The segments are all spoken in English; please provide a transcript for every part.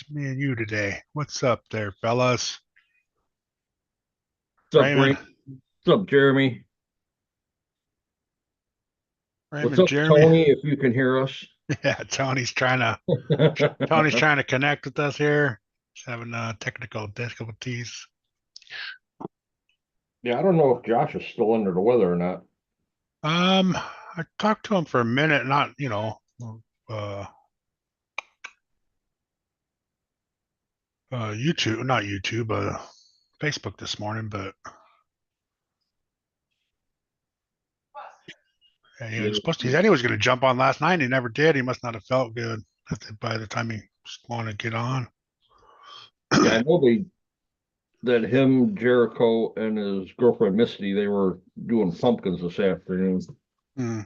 Just me and you today. What's up there, fellas? What's up, Raymond, Brink? What's up, Jeremy? What's Raymond, up, Jeremy. Tony? If you can hear us. Yeah, Tony's trying to connect with us here. He's having technical difficulties. Yeah, I don't know if Josh is still under the weather or not. I talked to him for a minute, not uh, YouTube, not YouTube, Facebook this morning, but yeah, he was Yeah, supposed to. He said he was going to jump on last night. He never did. He must not have felt good by the time he wanted to get on. yeah, I know that him, Jericho, and his girlfriend Misty, they were doing pumpkins this afternoon. Hmm.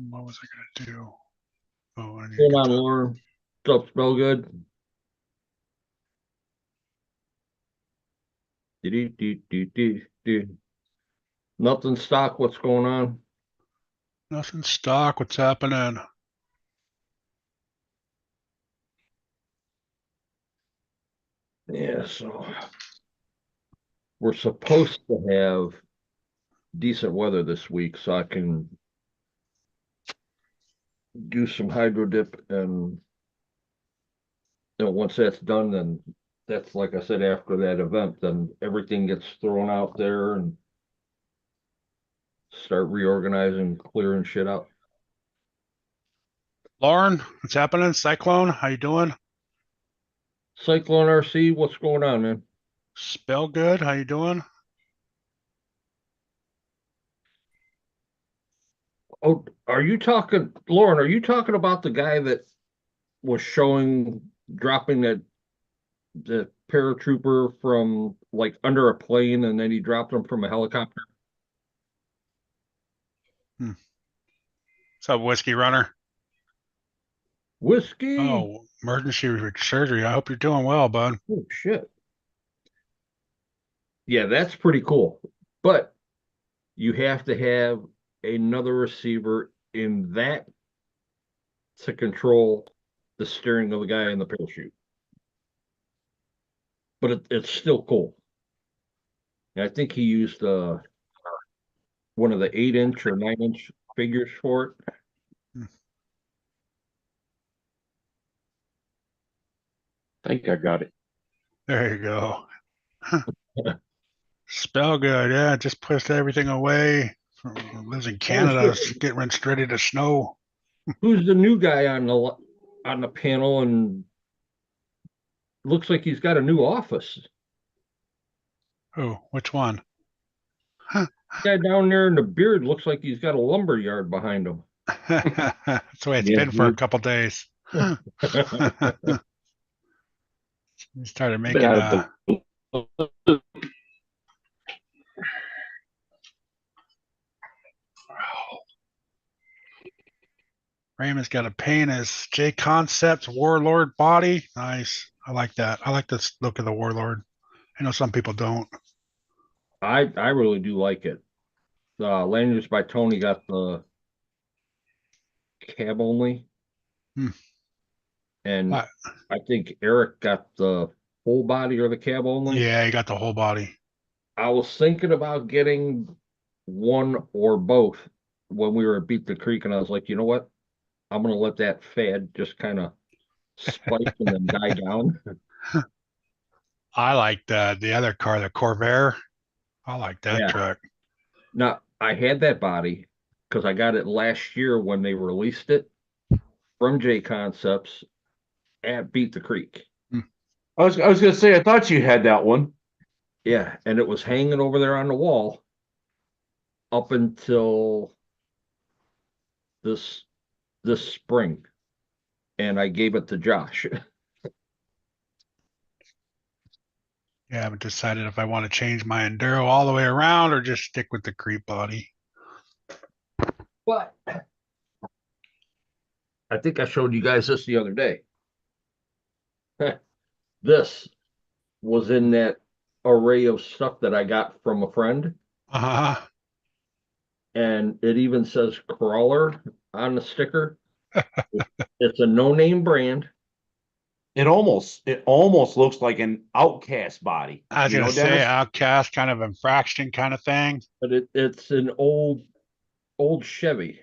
What was I going to do? Oh, I need to Hold get on, the. Lauren. What's up, smell good? Do. Nothing stock. What's going on? Nothing stock. What's happening? Yeah, so we're supposed to have decent weather this week, so I can do some hydro dip and once that's done, then that's like I said, after that event, then everything gets thrown out there and start reorganizing, clearing shit out. Lauren, what's happening? Cyclone, how you doing? Cyclone RC, what's going on, man? Spell good, how you doing? Oh, are you talking, Lauren? Are you talking about the guy that was showing dropping the paratrooper from like under a plane and then he dropped him from a helicopter? Hmm. What's up, whiskey runner? Whiskey. Oh, emergency surgery. I hope you're doing well, bud. Oh shit. Yeah, that's pretty cool. But you have to have another receiver in that to control the steering of the guy in the parachute. But it's still cool. And I think he used one of the 8-inch or 9-inch figures for it. Hmm. I think I got it. There you go. Spell good, yeah. Just pushed everything away. Lives in Oh Canada. shit! It's getting ready to snow. Who's the new guy on the panel? And looks like he's got a new office. Oh, which one? Huh. Guy down there in the beard looks like he's got a lumber yard behind him. That's the way it's Yeah. been for a couple days. He started Been making out of the Raymond's got a paint as J Concepts Warlord body. Nice. I like that. I like this look of the Warlord. I know some people don't. I really do like it. Lanyards by Tony got the cab only, Hmm. and Uh, I think Eric got the full body or the cab only. yeah, he got the whole body. I was thinking about getting one or both when we were at Beat the Creek, and I was like, you know what? I'm gonna let that fad just kind of spike and then die down. I like the other car, the Corvair. I like that Yeah. truck. Now I had that body because I got it last year when they released it from J Concepts at Beat the Creek. Hmm. I was gonna say I thought you had that one. Yeah, and it was hanging over there on the wall up until this this spring, and I gave it to Josh. Yeah, I haven't decided if I want to change my Enduro all the way around or just stick with the creep body. But I think I showed you guys this the other day. This was in that array of stuff that I got from a friend, Uh-huh. and it even says crawler on the sticker. It's a no-name brand. It almost looks like an Outcast body. I was You gonna know, say Dennis? outcast kind of infraction kind of thing. But it's an old Chevy,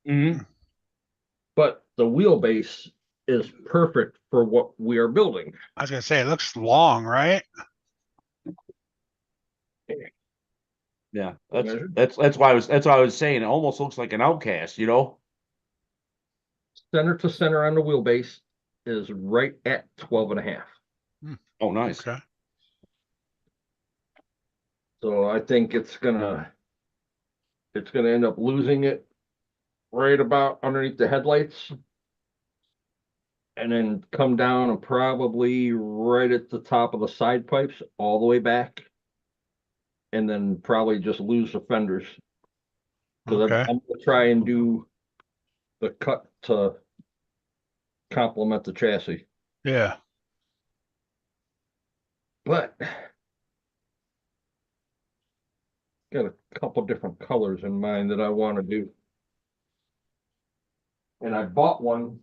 Hmm. but the wheelbase is perfect for what we are building. I was gonna say it looks long, right? Yeah, Measured that's why I was saying it almost looks like an Outcast, you know? center to center on the wheelbase is right at 12 and a half. Oh, nice. Okay. So I think it's gonna end up losing it right about underneath the headlights. And then come down and probably right at the top of the side pipes all the way back. And then probably just lose the fenders. Because Okay. I'm gonna try and do the cut to complement the chassis. Yeah. But got a couple different colors in mind that I want to do. And I bought one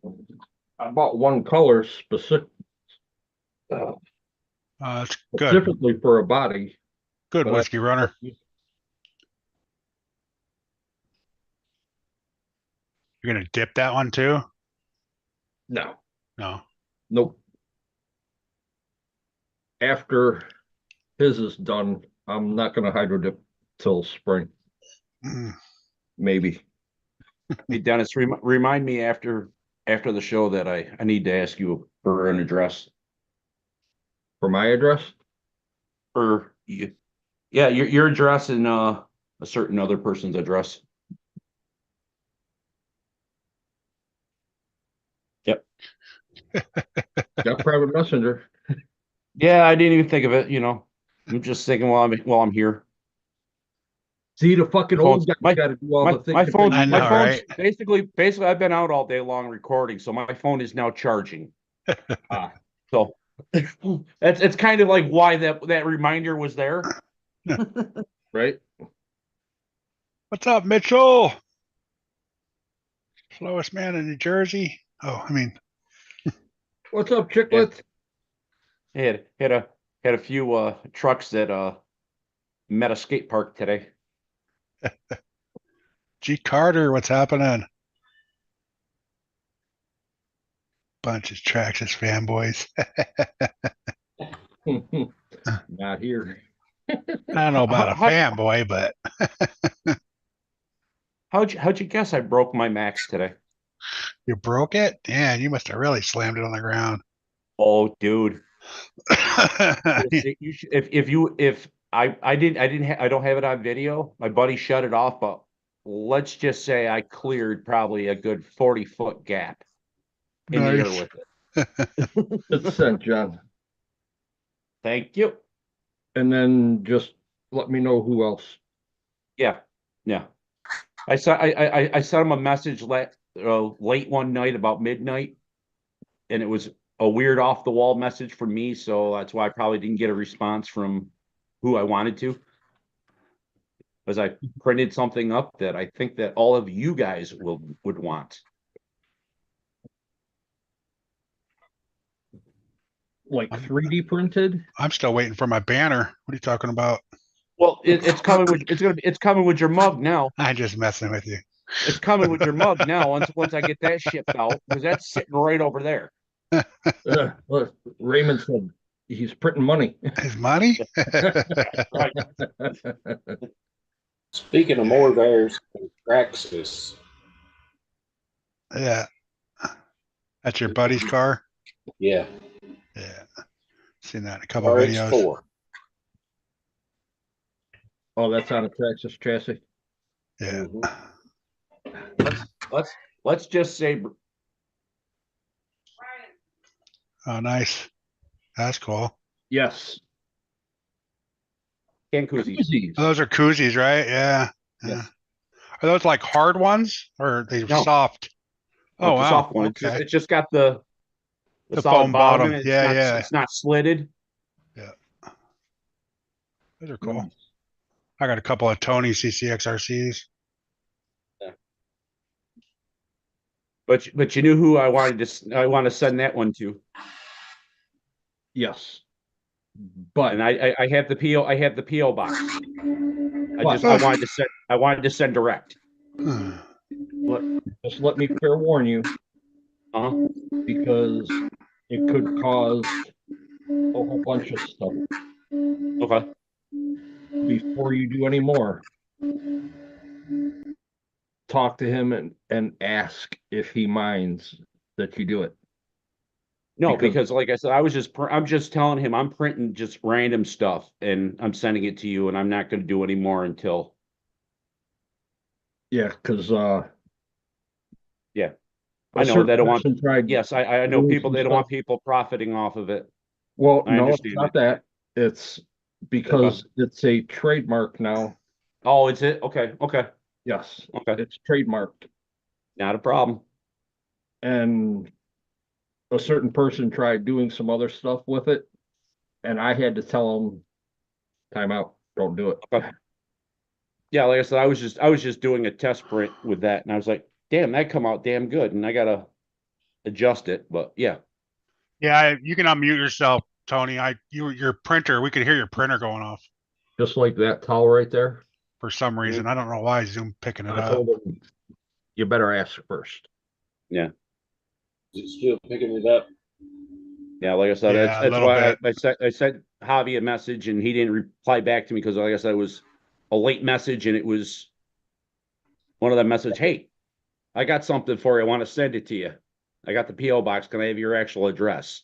color That's good. specifically for a body, Good but whiskey runner. You're gonna dip that one too? no, No. nope. After his is done, I'm not gonna hydro dip till spring, Mm. maybe. Hey, Dennis, remind me after the show that I need to ask you for an address For my address, for you. Yeah, your address and a certain other person's address. Yep. got private messenger. Yeah, I didn't even think of it, you know. I'm just thinking while I'm here. See, the fucking My phone's old guy my got to do all my the things. my phone I my know, phone's right? basically I've been out all day long recording, so my phone is now charging. Ah, So it's kind of like why that reminder was there. right. What's up, Mitchell? Slowest man in New Jersey. Oh, I mean, What's up, Yeah, chicklets? had a few trucks that met a skate park today. G Carter, what's happening? Bunch of Traxxas fanboys. Not here. I don't know about How, a how, fanboy, but how'd you guess I broke my max today? you broke it? Yeah, you must have really slammed it on the ground. Oh, dude. If I don't have it on video. My buddy shut it off, but let's just say I cleared probably a good 40-foot gap in the air Nice. with it. It's sent, John. Thank you. And then just let me know who else. Yeah, yeah. I sent him a message late one night about midnight, and it was a weird off the wall message from me, so that's why I probably didn't get a response from who I wanted to. As I printed something up that I think that all of you guys would want. Like I'm, 3D printed. I'm still waiting for my banner. What are you talking about? Well, it's coming with your mug now. I'm just messing with you. It's coming with your mug now. Once I get that shipped out, because that's sitting right over there. Look, Raymond said he's printing money. His money? Right. Speaking of more bears, Praxis. Yeah. That's your buddy's car? Yeah, Yeah. Seen that in a couple videos. RX4. Oh, that's on a Traxxas chassis. Yeah. Let's just say Oh, nice. That's cool. Yes. can koozies. Koozies. Oh, those are koozies, right? Yeah. Yeah. Yes. Are those like hard ones or are they No, soft? Oh, it's a wow. soft one. Okay. It's just got the The solid foam bottom bottom. in it. Yeah. Yeah. It's not slitted. Yeah. Those are cool. Nice. I got a couple of Tony CCXRCs. But you knew who I want to send that one to. Yes. But And I have the PO, I have the PO box. What? I wanted to send direct. just let me fair warn you, Uh-huh. because it could cause a whole bunch of stuff Okay. before you do any more. Talk to him and ask if he minds that you do it. No, Because- because like I said, I'm just telling him I'm printing just random stuff and I'm sending it to you and I'm not going to do any more until. Yeah, because Yeah. I know they don't want. tried. Yes, I know doing people. some They don't want stuff. people profiting off of it. Well, I no, it's understand not that. It's because it's a trademark now. Oh, is it? Okay. Okay. Yes, Okay. it's trademarked. Not a problem. And a certain person tried doing some other stuff with it, and I had to tell them, time out, don't do it. Okay. Yeah, like I said, I was just doing a test print with that, and I was like, damn, that come out damn good, and I gotta adjust it. But yeah. Yeah, you can unmute yourself, Tony. Your printer, we could hear your printer going off Just like that towel right there. for some reason. I don't know why Zoom picking it I up. told them, you better ask first. Yeah. Is it still picking it up? Yeah, like I said, Yeah, a that's little why bit. I sent Javi a message and he didn't reply back to me because, like I said, it was a late message and it was one of the message. Hey, I got something for you. I want to send it to you. I got the PO box. Can I have your actual address?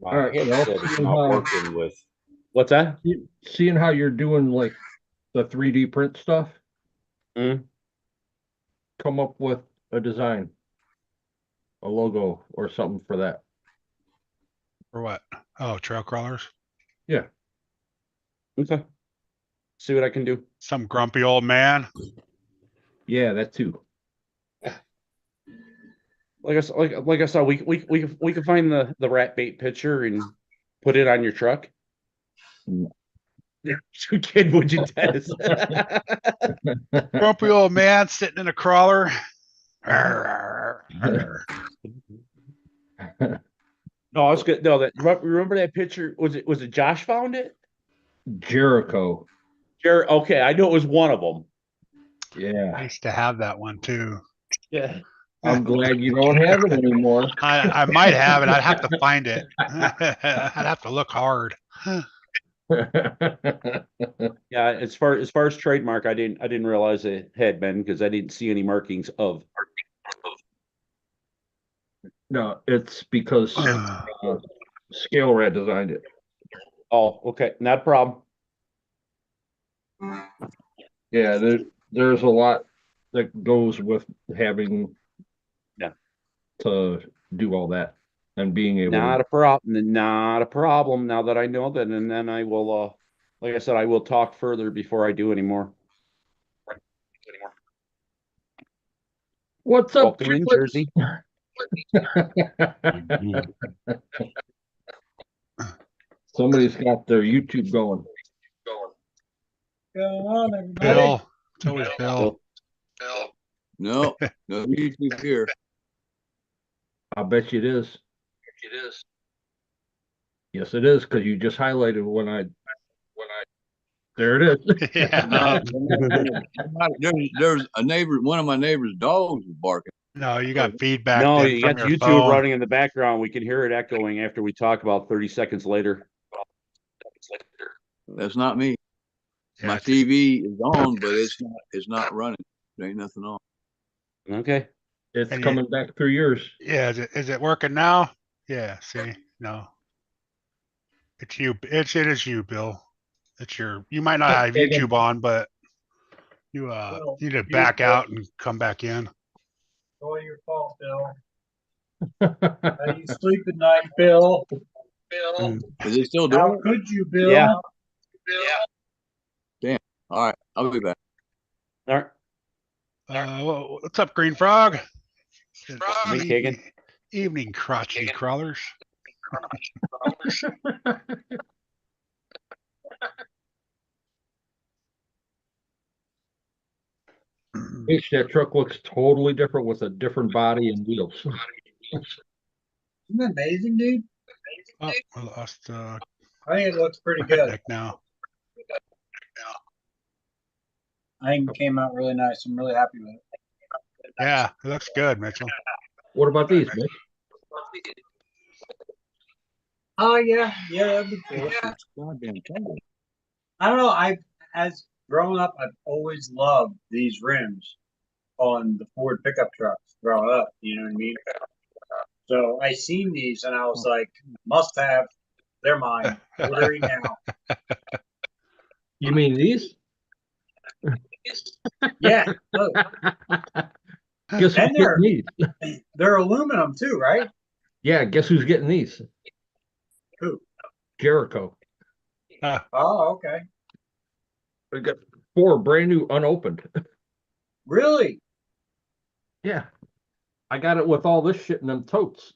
My All right, well, headset is not working with. What's that? seeing how you're doing like the 3D print stuff, Mm. come up with a design, a logo or something for that. For what? Oh, trail crawlers. Yeah. Okay. See what I can do. Some grumpy old man. Yeah, that too. Like I said, we can find the rat bait picture and put it on your truck. Kid, would you test? Grumpy old man sitting in a crawler. No, I was good. No, that remember that picture? Was it Josh found it? Jericho. Jared, okay, I knew it was one of them. I Yeah. used to have that one too. Yeah. I'm glad you don't have it anymore. I might have it. I'd have to find it. I'd have to look hard. Yeah, as far as trademark, I didn't realize it had been because I didn't see any markings of. No, it's because Scale Rat designed it. Oh, okay, not a problem. Yeah, there's a lot that goes with having to do all that and being able Not to. a problem. Not a problem. Now that I know that, and then I will, like I said, I will talk further before I do anymore. What's up, Welcome in, triplets? Jersey. Somebody's got their YouTube going. Going on, everybody? Bill. It's always Bill. No, no YouTube here. I bet you it is. Yes, it is, because you just highlighted when I there it is. Yeah. There's a neighbor, one of my neighbor's dogs is barking. No, you got feedback No, then you from got your YouTube phone. running in the background. We can hear it echoing after we talk about 30 seconds later. That's not me. Yeah, My TV is on, but it's not running. There ain't nothing on. Okay. It's And coming back through yours. yeah, is it working now? Yeah, see, no. It's you. It is you, Bill. It's you might not have YouTube on, but you need to back out and come back in. All your fault, Bill. How do you sleep at night, Bill? Is it still doing How it? could you, Bill? Yeah. All right, I'll be back. All right. What's up, Green Frog? Me, Kagan. Evening, crotchety crawlers. H, that truck looks totally different with a different body and wheels. Isn't that amazing, dude? Oh, I lost I think it looks pretty good. Nick now. I think it came out really nice. I'm really happy with it. Yeah, it looks good, Mitchell. What about these, Mitch? Oh yeah, that'd be cool. Goddamn tangle. I don't know. As growing up, I've always loved these rims on the Ford pickup trucks. Growing up, you know what I mean. So I seen these and I was like, must have. They're mine. Ordering now. You mean these? Yeah. Look, Guess who's And they're- getting these? they're aluminum too, right? Yeah, guess who's getting these? Who? Jericho. Oh, okay. I got 4 brand new unopened. Really? Yeah. I got it with all this shit in them totes.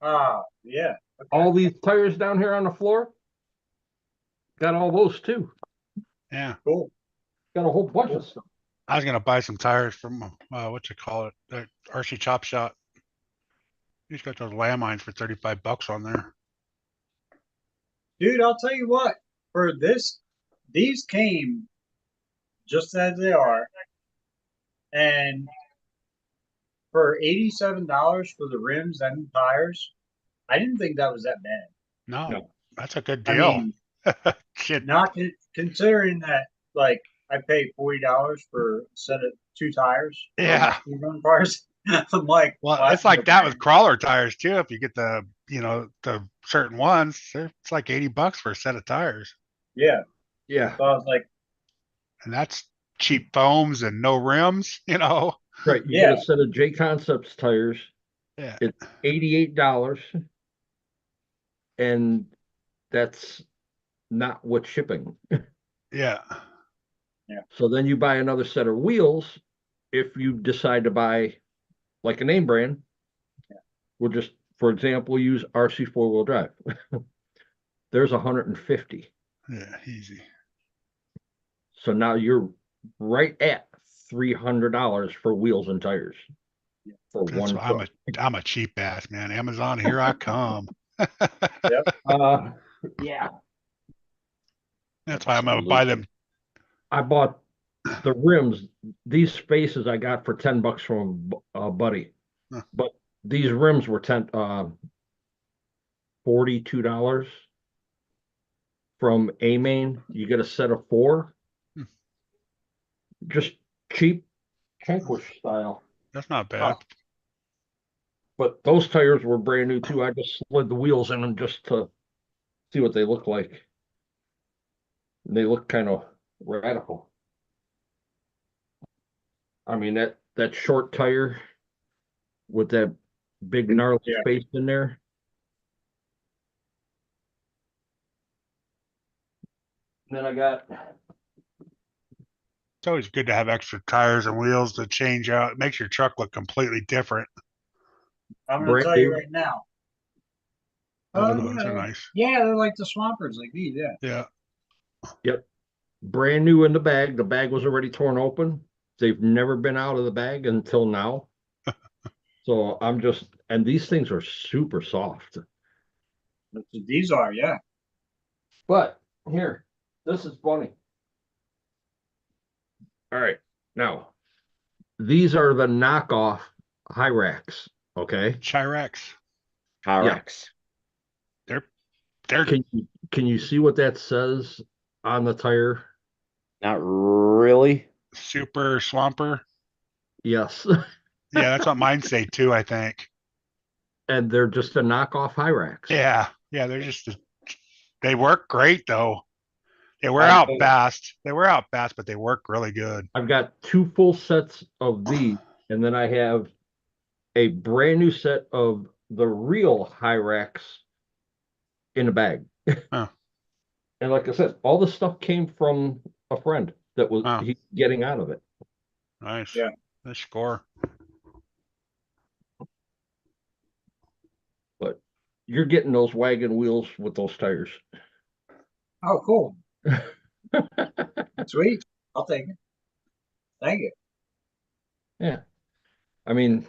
Ah, yeah. Okay. All these tires down here on the floor. Got all those too. Yeah, Cool. Got a whole bunch of stuff. I was gonna buy some tires from what you call it, the RC Chop Shop. He's got those landmines for $35 on there. Dude, I'll tell you what. For this, these came just as they are, and for $87 for the rims and tires, I didn't think that was that bad. No, No. that's a good I deal. mean, Shit. not considering that, like, I paid $40 for a set of 2 tires. for my Yeah. speed run cars. I'm like, Well, that's it's like that with no-brainer. crawler tires too. If you get the, the certain ones, it's like $80 for a set of tires, Yeah. Yeah. So I was like, and that's cheap foams and no rims. Right. You Yeah. get a set of J Concepts tires. Yeah. It's $88. And that's not with shipping. Yeah. So then you buy another set of wheels if you decide to buy like a name brand. We'll just, for example, use RC 4-wheel drive. There's 150. Yeah. Easy. So now you're right at $300 for wheels and tires. For That's one why truck. I'm a cheap ass, man. Amazon, here I come. Yeah. That's why I'm gonna buy them. I bought the rims. These spaces I got for $10 from a buddy, Huh. but these rims were $42 from A Main. You get a set of 4, Hmm. just cheap Tanquish style. That's not bad. But those tires were brand new too. I just slid the wheels in them just to see what they look like. And they look kind of radical. I mean that short tire with that big gnarly Yeah. space in there. And then I got It's always good to have extra tires and wheels to change out. It makes your truck look completely different. I'm gonna brand tell you new. right now. Oh, Oh, those yeah. are nice. Yeah, they're like the Swampers, like these, yeah. Yeah. Yep. Brand new in the bag. The bag was already torn open. They've never been out of the bag until now. So I'm just, and these things are super soft. That's what these are, yeah. But here, this is funny. All right. Now, these are the knockoff Hyrax. Okay. Chirex. Hyrax. They're Can you see what that says on the tire? Not really. super swamper. Yes. Yeah, that's what mine say too, I think. And they're just a knockoff Hyrax. Yeah. Yeah, they work great though. They wear I out know. fast. They wear out fast, but they work really good. I've got 2 full sets of these, and then I have a brand new set of the real Hyrax in a bag. Huh. And like I said, all the stuff came from a friend that was Wow. he getting out of it. Nice. Yeah. Nice score. But you're getting those wagon wheels with those tires. Oh, cool. Sweet. I'll take it. Thank you. Yeah. I mean,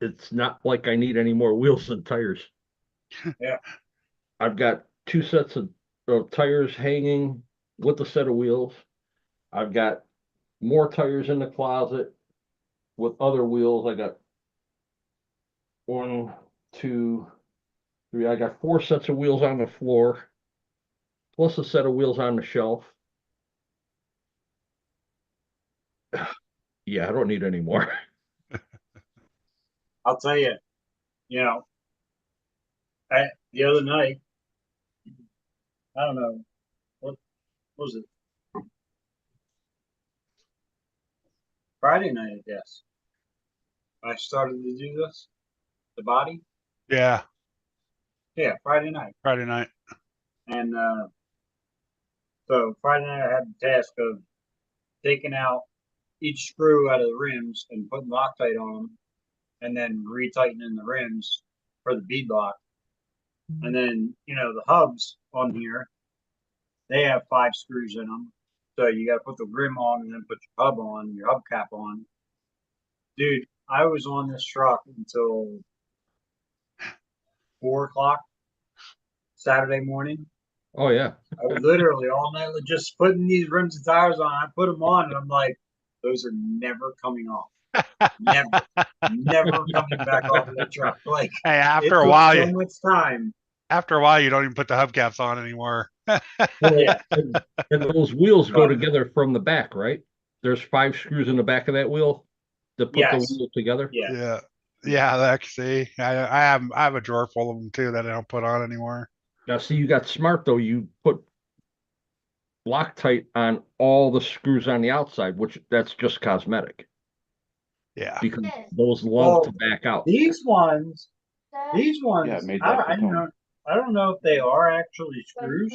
it's not like I need any more wheels and tires. Yeah. I've got 2 sets of tires hanging with a set of wheels. I've got more tires in the closet with other wheels. I got 1, 2, 3. I got 4 sets of wheels on the floor, plus a set of wheels on the shelf. Yeah, I don't need any more. I'll tell you, you know, the other night, I don't know, what was it? Friday night, I guess. I started to do this, the body. Yeah, Yeah, Friday night. Friday night. And so Friday night I had the task of taking out each screw out of the rims and putting Loctite on them, and then retightening the rims for the bead lock. And then, you know, the hubs on here, they have 5 screws in them. So you got to put the rim on and then put your hub on, your hubcap on. Dude, I was on this truck until 4 o'clock Saturday morning. Oh yeah. I was literally all night just putting these rims and tires on. I put them on and I'm like, those are never coming off. Never, never coming back off of the truck. Like, Hey, it after a took while, so you much time. you don't even put the hubcaps on anymore. Yeah. And those wheels go together from the back, right? There's 5 screws in the back of that wheel to put the Yes. wheel together. Yeah. Yeah. Like, see, I have a drawer full of them too that I don't put on anymore. Now, see, you got smart though. You put Loctite on all the screws on the outside, which that's just cosmetic Yeah. because those love to back out. These ones, Yeah, it made that I don't tone. know. I don't know if they are actually screws.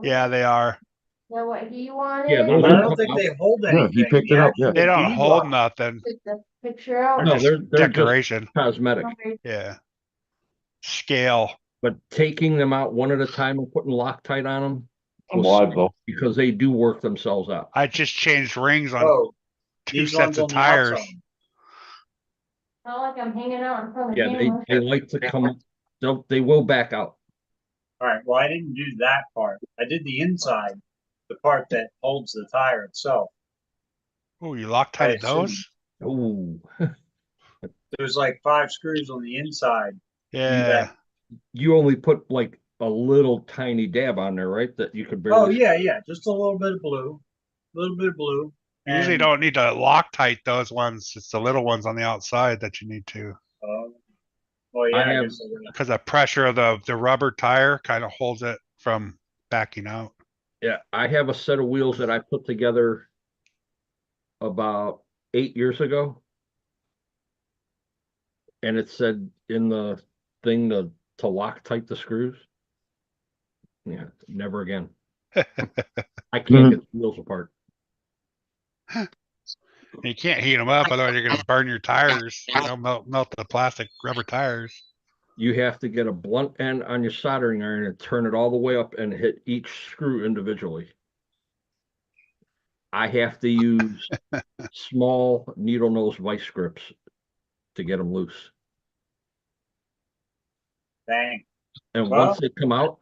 Yeah, they are. Know what he wanted? Yeah, those But I will don't come think out. they hold Yeah, anything. he picked The it up, yeah. actual They don't bead hold lock- nothing. Took the picture out. No, just they're decoration. just cosmetic. Yeah. Scale. But taking them out one at a time and putting Loctite on them I'm live though. because they do work themselves out. I just changed rings on Oh, 2 these sets ones of on the tires. outside. Not like I'm hanging out in front of Yeah, him. they like to come. They will back out. All right. Well, I didn't do that part. I did the inside, the part that holds the tire itself. Oh, you Loctited those? Oh, There's like 5 screws on the inside. Yeah. you only put like a little tiny dab on there, right? That you could barely. Oh yeah, just a little bit of blue, You usually And, don't need to Loctite those ones. It's the little ones on the outside that you need to. well, yeah, I I have- guess I would. Because the pressure of the rubber tire kind of holds it from backing out. Yeah, I have a set of wheels that I put together about 8 years ago. And it said in the thing to Loctite the screws. Yeah, never again. I can't get the wheels apart. You can't heat them up, otherwise you're gonna burn your tires. Melt the plastic rubber tires. You have to get a blunt end on your soldering iron and turn it all the way up and hit each screw individually. I have to use small needle nose vice grips to get them loose. Dang. And Well- once they come out,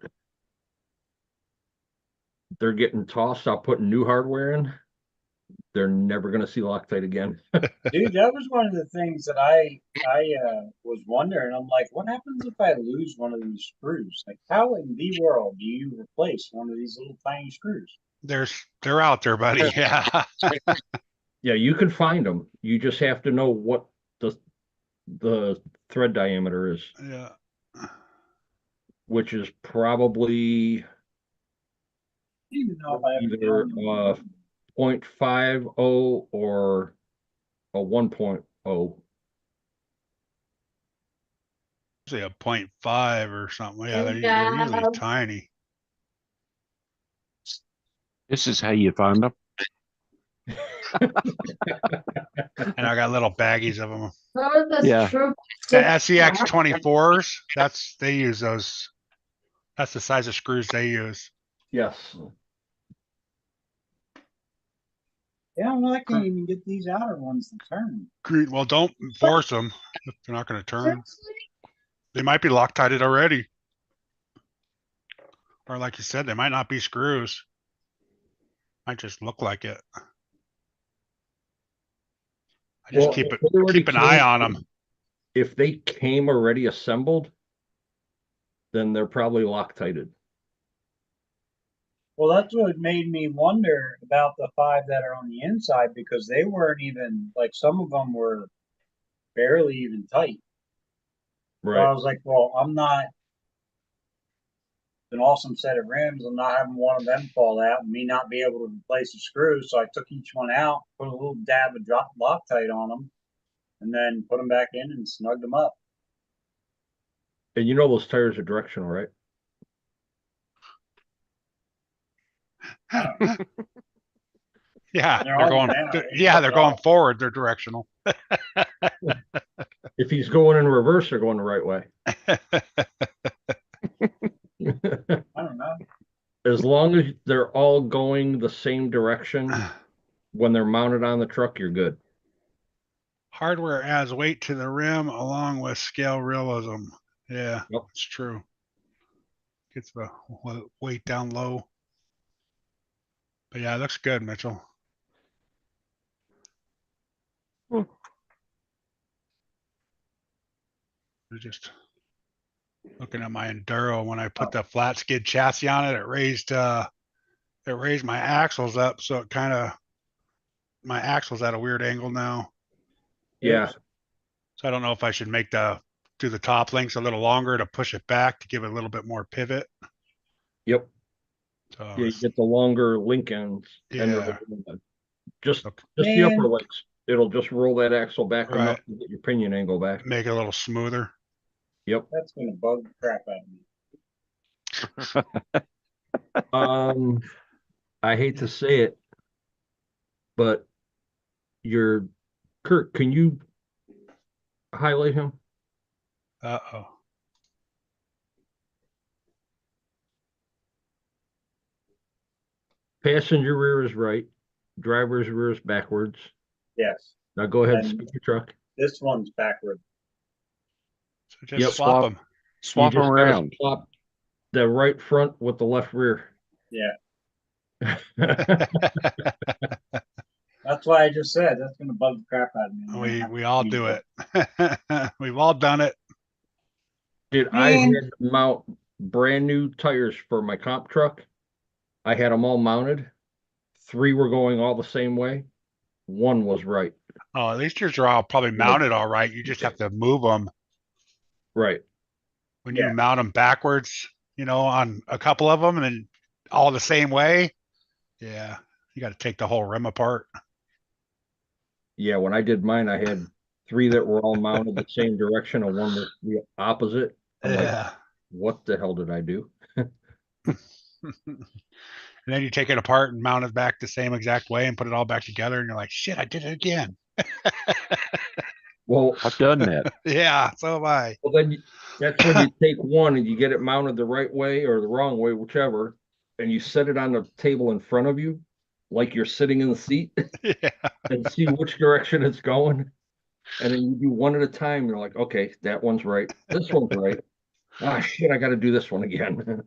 they're getting tossed. I'll put new hardware in. They're never going to see Loctite again. Dude, that was one of the things that I was wondering. I'm like, what happens if I lose one of these screws? Like, how in the world do you replace one of these little tiny screws? They're out there, buddy. Yeah. Yeah, you can find them. You just have to know what the thread diameter is, Yeah. which is probably I don't even know if I have either 0.50 or a 1.0. Usually a 0.5 or something. Yeah, they're usually tiny. This is how you find them. And I got little baggies of them. Yeah. The SEX 24s, they use those. That's the size of screws they use. Yes. Yeah, well, I can't even get these outer ones to turn. Green. Well, don't force them if they're not going to turn. They might be Loctited already. Or like you said, they might not be screws. Might just look like it. I just Well, keep if it, they already keep an eye came- on them. If they came already assembled, then they're probably Loctited. Well, that's what made me wonder about the 5 that are on the inside because they weren't even like some of them were barely even tight. So I Right. was like, well, I'm not an awesome set of rims. I'm not having one of them fall out and me not be able to replace the screws. So I took each one out, put a little dab of drop Loctite on them, and then put them back in and snugged them up. And you know those tires are directional, right? Yeah, They're they're on going. there now. They Yeah, they're fucked going off. forward. They're directional. If he's going in reverse, they're going the right way. I don't know. As long as they're all going the same direction when they're mounted on the truck, you're good. Hardware adds weight to the rim along with scale realism. Yeah, Yep. it's true. Gets the weight down low. But yeah, it looks good, Mitchell. We're just looking at my Enduro. When I put the flat skid chassis on it, it raised my axles up, so it kind of my axle's at a weird angle now. Yeah. So I don't know if I should do the top links a little longer to push it back to give it a little bit more pivot. Yep. So Yeah, you get the longer link ends. And yeah, just Okay. the upper Man. links. It'll just roll that axle back Right. enough to get your pinion angle back. Make it a little smoother. Yep. That's gonna bug the crap out of me. I hate to say it, but Kurt, can you highlight him? Uh-oh. Passenger rear is right. Driver's rear is backwards. Yes. Now go ahead and And- speak your truck. This one's backward. So just Yep. swap them. Swap You them just gotta around. swap the right front with the left rear. Yeah. That's why I just said that's gonna bug the crap out of me. I'm gonna have We to all change do it. We've all done it. Dude, I Man. had to mount brand new tires for my comp truck. I had them all mounted. 3 were going all the same way. 1 was right. Oh, at least yours are all probably mounted all right. You just have to move them. Right. When Yeah. you mount them backwards, on a couple of them and then all the same way. Yeah, you got to take the whole rim apart. Yeah, when I did mine, I had 3 that were all mounted the same direction and 1 was the opposite. I'm like, Yeah. what the hell did I do? And then you take it apart and mount it back the same exact way and put it all back together. And you're like, shit, I did it again. Well, I've done that. Yeah, so have I. well, then that's when you take one and you get it mounted the right way or the wrong way, whichever, and you set it on the table in front of you, like you're sitting in the seat, Yeah. and see which direction it's going. And then you do one at a time. You're like, okay, that one's right. This one's right. Ah, shit, I got to do this one again.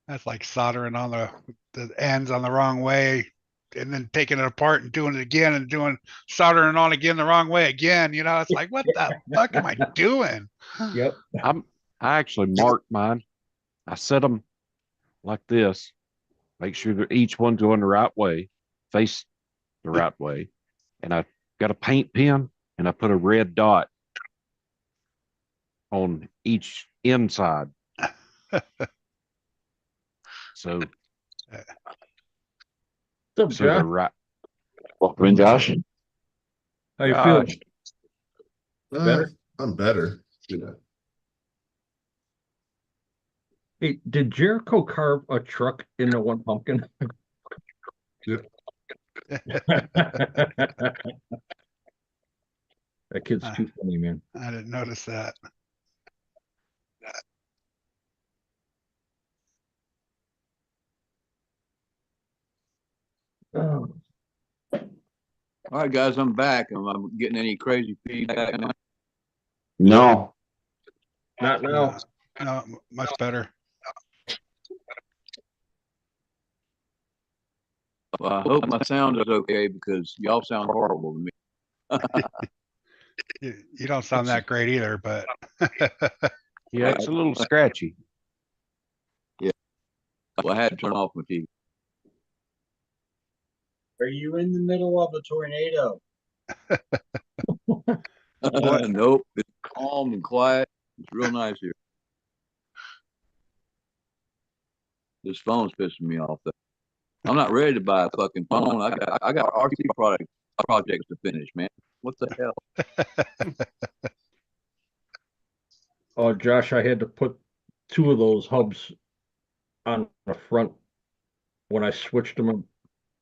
That's like soldering on the ends on the wrong way and then taking it apart and doing it again and soldering on again the wrong way again. It's like, what the fuck am I doing? Yep. I actually marked mine. I set them like this. Make sure that each one's going the right way, face the right way. And I got a paint pen and I put a red dot on each inside. So, What's up, so they're Josh? right. Welcome in, Josh. How you feeling? Better? I'm better. Hey, did Jericho carve a truck into one pumpkin? Yep. That kid's too funny, man. I didn't notice that. Oh. All right, guys, I'm back. Am I getting any crazy feedback now? No, Not now. No, much better. Well, I hope my sound is okay because y'all sound horrible to me. You don't sound that great either, but Yeah, it's a little scratchy. Well, I had to turn off my TV. Are you in the middle of a tornado? Nope, it's calm and quiet. It's real nice here. This phone's pissing me off though. I'm not ready to buy a fucking phone. I got RC projects to finish, man. What the hell? Oh, Josh, I had to put 2 of those hubs on the front when I switched them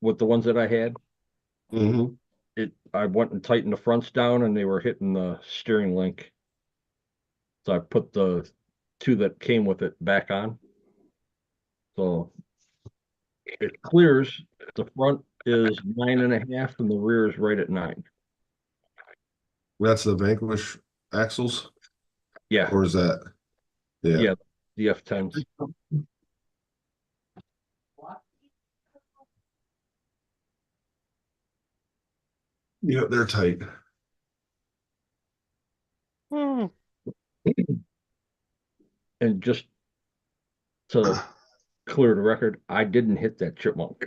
with the ones that I had. Mm-hmm. I went and tightened the fronts down and they were hitting the steering link. So I put the 2 that came with it back on. So it clears. The front is 9.5 and the rear is right at 9. That's the Vanquish axles, Yeah, or is that? Yeah. Yeah. the F10s. Yeah, they're tight. And just to clear the record, I didn't hit that chipmunk.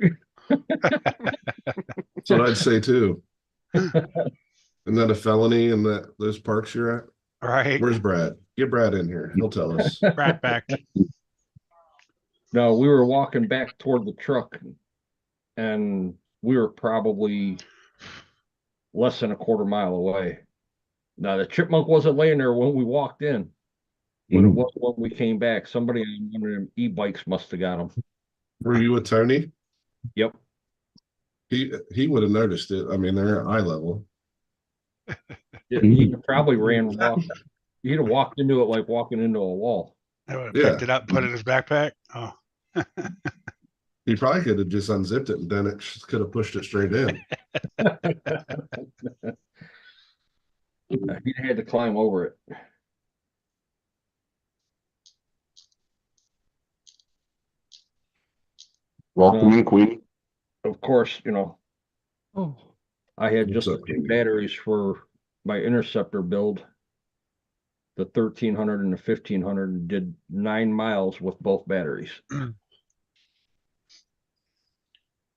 That's what I'd say too. Isn't that a felony in those parks you're at? right. Where's Brad? Get Brad in here. He'll tell us. Rat back. No, we were walking back toward the truck and we were probably less than a quarter mile away. Now the chipmunk wasn't laying there when we walked in, but it was when we came back. Somebody on one of them e-bikes must have got him. Were you with Tony? Yep. He would have noticed it. I mean, they're at eye level. He probably he'd have walked into it like walking into a wall. I would have picked it up, put it in his backpack. Oh, He probably could have just unzipped it and then it could have pushed it straight in. He had to climb over it. welcome in, Queen. Of course, I had just What's the up, 2 Queenie? batteries for my Interceptor build. The 1300 and the 1500 did 9 miles with both batteries.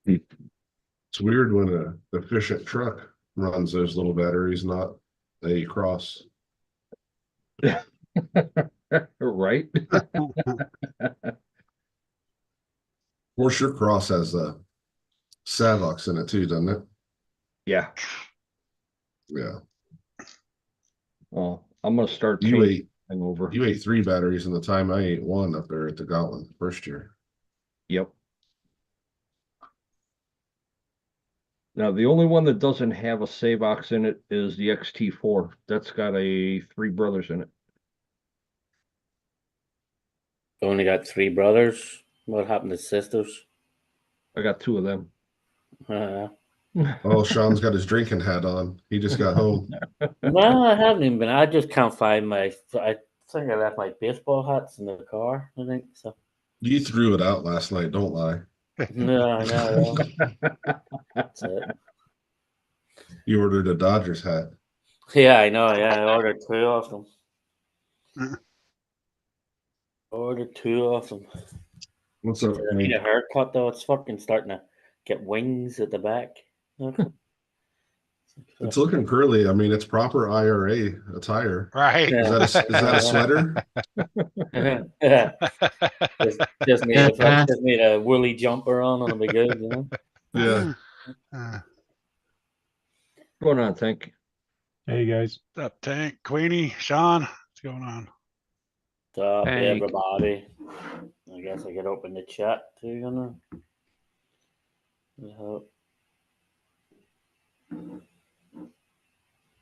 It's weird when an efficient truck runs those little batteries, not a cross. Right? Of course, your cross has the Savox in it too, doesn't it? Yeah. Yeah. Well, I'm gonna start You changing over. You ate 3 batteries in the time I ate 1 up there at the Gotland first year. Yep. Now the only one that doesn't have a Savox in it is the XT4. That's got a 3 brothers in it. Only got 3 brothers. What happened to sisters? I got 2 of them. Oh, Sean's got his drinking hat on. He just got home. No, I haven't even been. I just can't find my. I think I left my baseball hats in the car. I think so. You threw it out last night. Don't lie. No, I know. That's it. You ordered a Dodgers hat. Yeah, I know. Yeah, I ordered 2 of them. Ordered 2 of them. What's up? I need a haircut though. It's fucking starting to get wings at the back. It's looking curly. I mean, it's proper IRA attire. right. Is that a sweater? just need a woolly jumper on and it'll be good, Yeah. What's Going on, Tank? Hey guys. up, Tank? Queenie? Sean? What's going on? What's up, Hey. everybody? I guess I could open the chat too,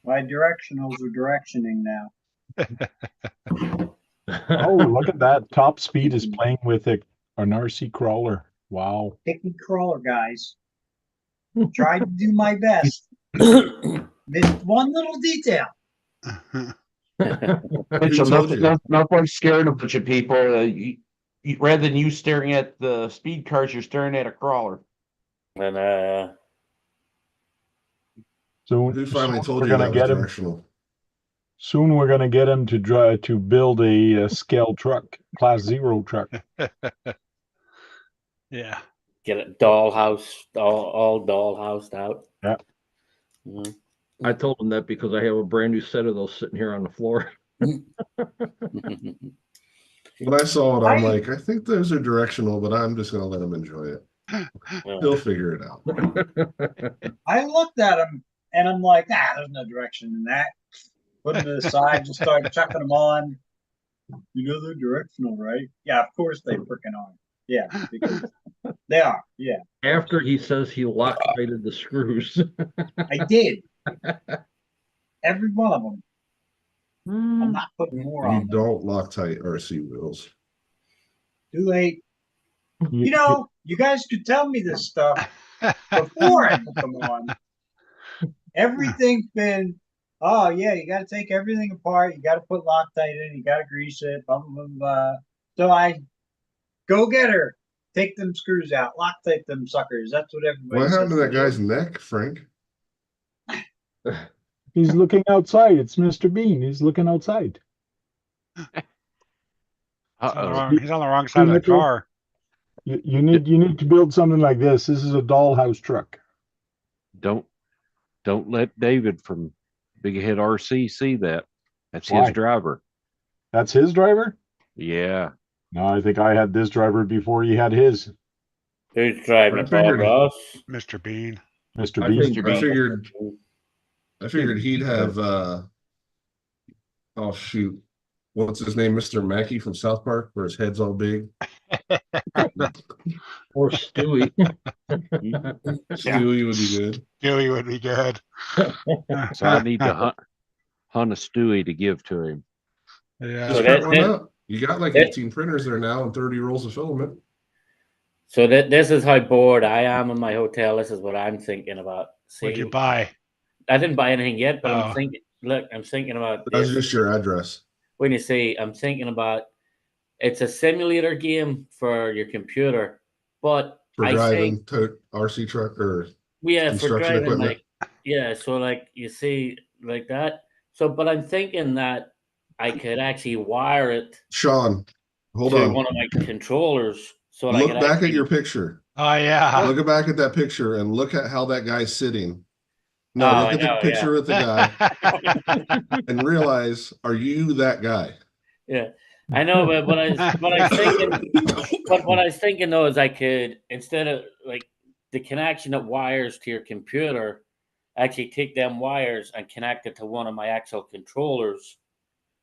My directionals are directioning now. Oh, look at that. Top Speed is playing with an RC crawler. Wow. Picky crawler, guys. Tried to do my best. Missed one little detail. Mitchell, told you? nothing scaring a bunch of people. Rather than you staring at the speed cars, you're staring at a crawler. And Soon, Who finally soon told we're you gonna that was get him. directional? Soon we're gonna get him to build a scale truck, class 0 truck. Yeah. get it dollhouse, all dollhoused out. Yeah. Mhm. I told him that because I have a brand new set of those sitting here on the floor. When I saw it, I'm I- like, I think those are directional, but I'm just gonna let him enjoy it. He'll figure it out. I looked at them and I'm like, there's no direction in that. Put them to the side, just started chucking them on. You know they're directional, right? Yeah, of course they freaking are. Yeah, because they are. Yeah, After he says he Loctited the screws. I did. Every one of them. I'm not putting more You on them. don't Loctite RC wheels. Too late. You know, you guys could tell me this stuff before I put them on. Everything's been, oh yeah, you got to take everything apart. You got to put Loctite in. You got to grease it. Blah blah blah blah. So I go get her. Take them screws out. Loctite them suckers. That's what everybody What happened to says that do. guy's neck, Frank? He's looking outside. It's Mr. Bean. He's looking outside. He's on the wrong side of the Mitchell? car. You need to build something like this. This is a dollhouse truck. Don't let David from Big Head RC see that. That's Why? his driver. That's his driver? Yeah. No, I think I had this driver before he had his. Who's driving I it, Bob figured- Ross? Mr. Bean. Mr. I Bean. think- I figured he'd have oh shoot. What's his name? Mr. Mackey from South Park, where his head's all big. Or Stewie. Stewie would be good. Stewie would be good. So I need to hunt a Stewie to give to him. Yeah. Just So print that- one that- out. You got like that- 18 printers there now and 30 rolls of filament. So this is how bored I am in my hotel. This is what I'm thinking about. What'd See, you buy? I didn't buy anything yet, but Oh. I'm thinking. Look, I'm thinking about That's this. just your address. When you say, I'm thinking about, it's a simulator game for your computer, but For I driving think, RC truck or yeah, for construction driving, equipment. like, yeah. So like you see, like that. So, but I'm thinking that I could actually wire it Sean, hold to on. one of my controllers, so that I Look could back actually, at your picture. Oh yeah. Look back at that picture and look at how that guy's sitting. No, Oh, look I at the know, picture of the guy and realize, are you that guy? Yeah, I know, but what I was thinking, but what I was thinking though is I could, instead of like the connection that wires to your computer, actually take them wires and connect it to one of my actual controllers,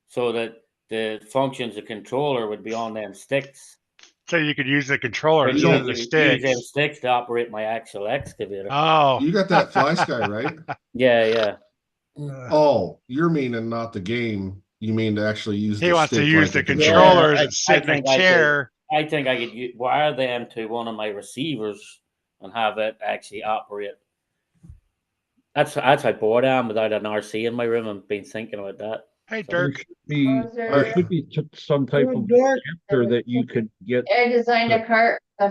so that the functions of controller would be on them sticks. So you could use the controller But instead of the use them sticks. sticks to operate my actual excavator. Oh. You got that Fly Sky, right? Yeah. Oh, you're meaning not the game. You mean to actually use He the wants to stick use like the a controllers I and sit in a think I could- chair. I think I could wire them to one of my receivers and have it actually operate. That's how bored I am without an RC in my room. I've been thinking about that. Hey, There Dirk. should be some type of Dork. adapter that you could get I designed a card go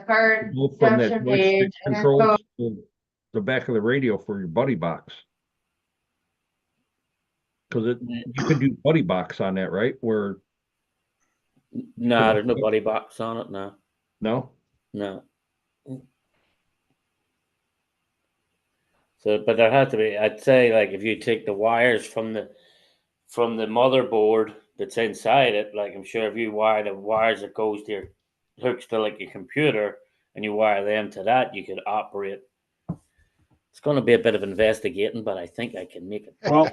from that junction joystick page and then control to the back of the radio for your buddy box. Because you could do buddy box on that, right? Where No, there's no buddy box on it. No. So, but there has to be. I'd say, like, if you take the wires from the motherboard that's inside it, like I'm sure if you wire the wires that goes to your hooks to like your computer and you wire them to that, you could operate. It's going to be a bit of investigating, but I think I can make it. Well,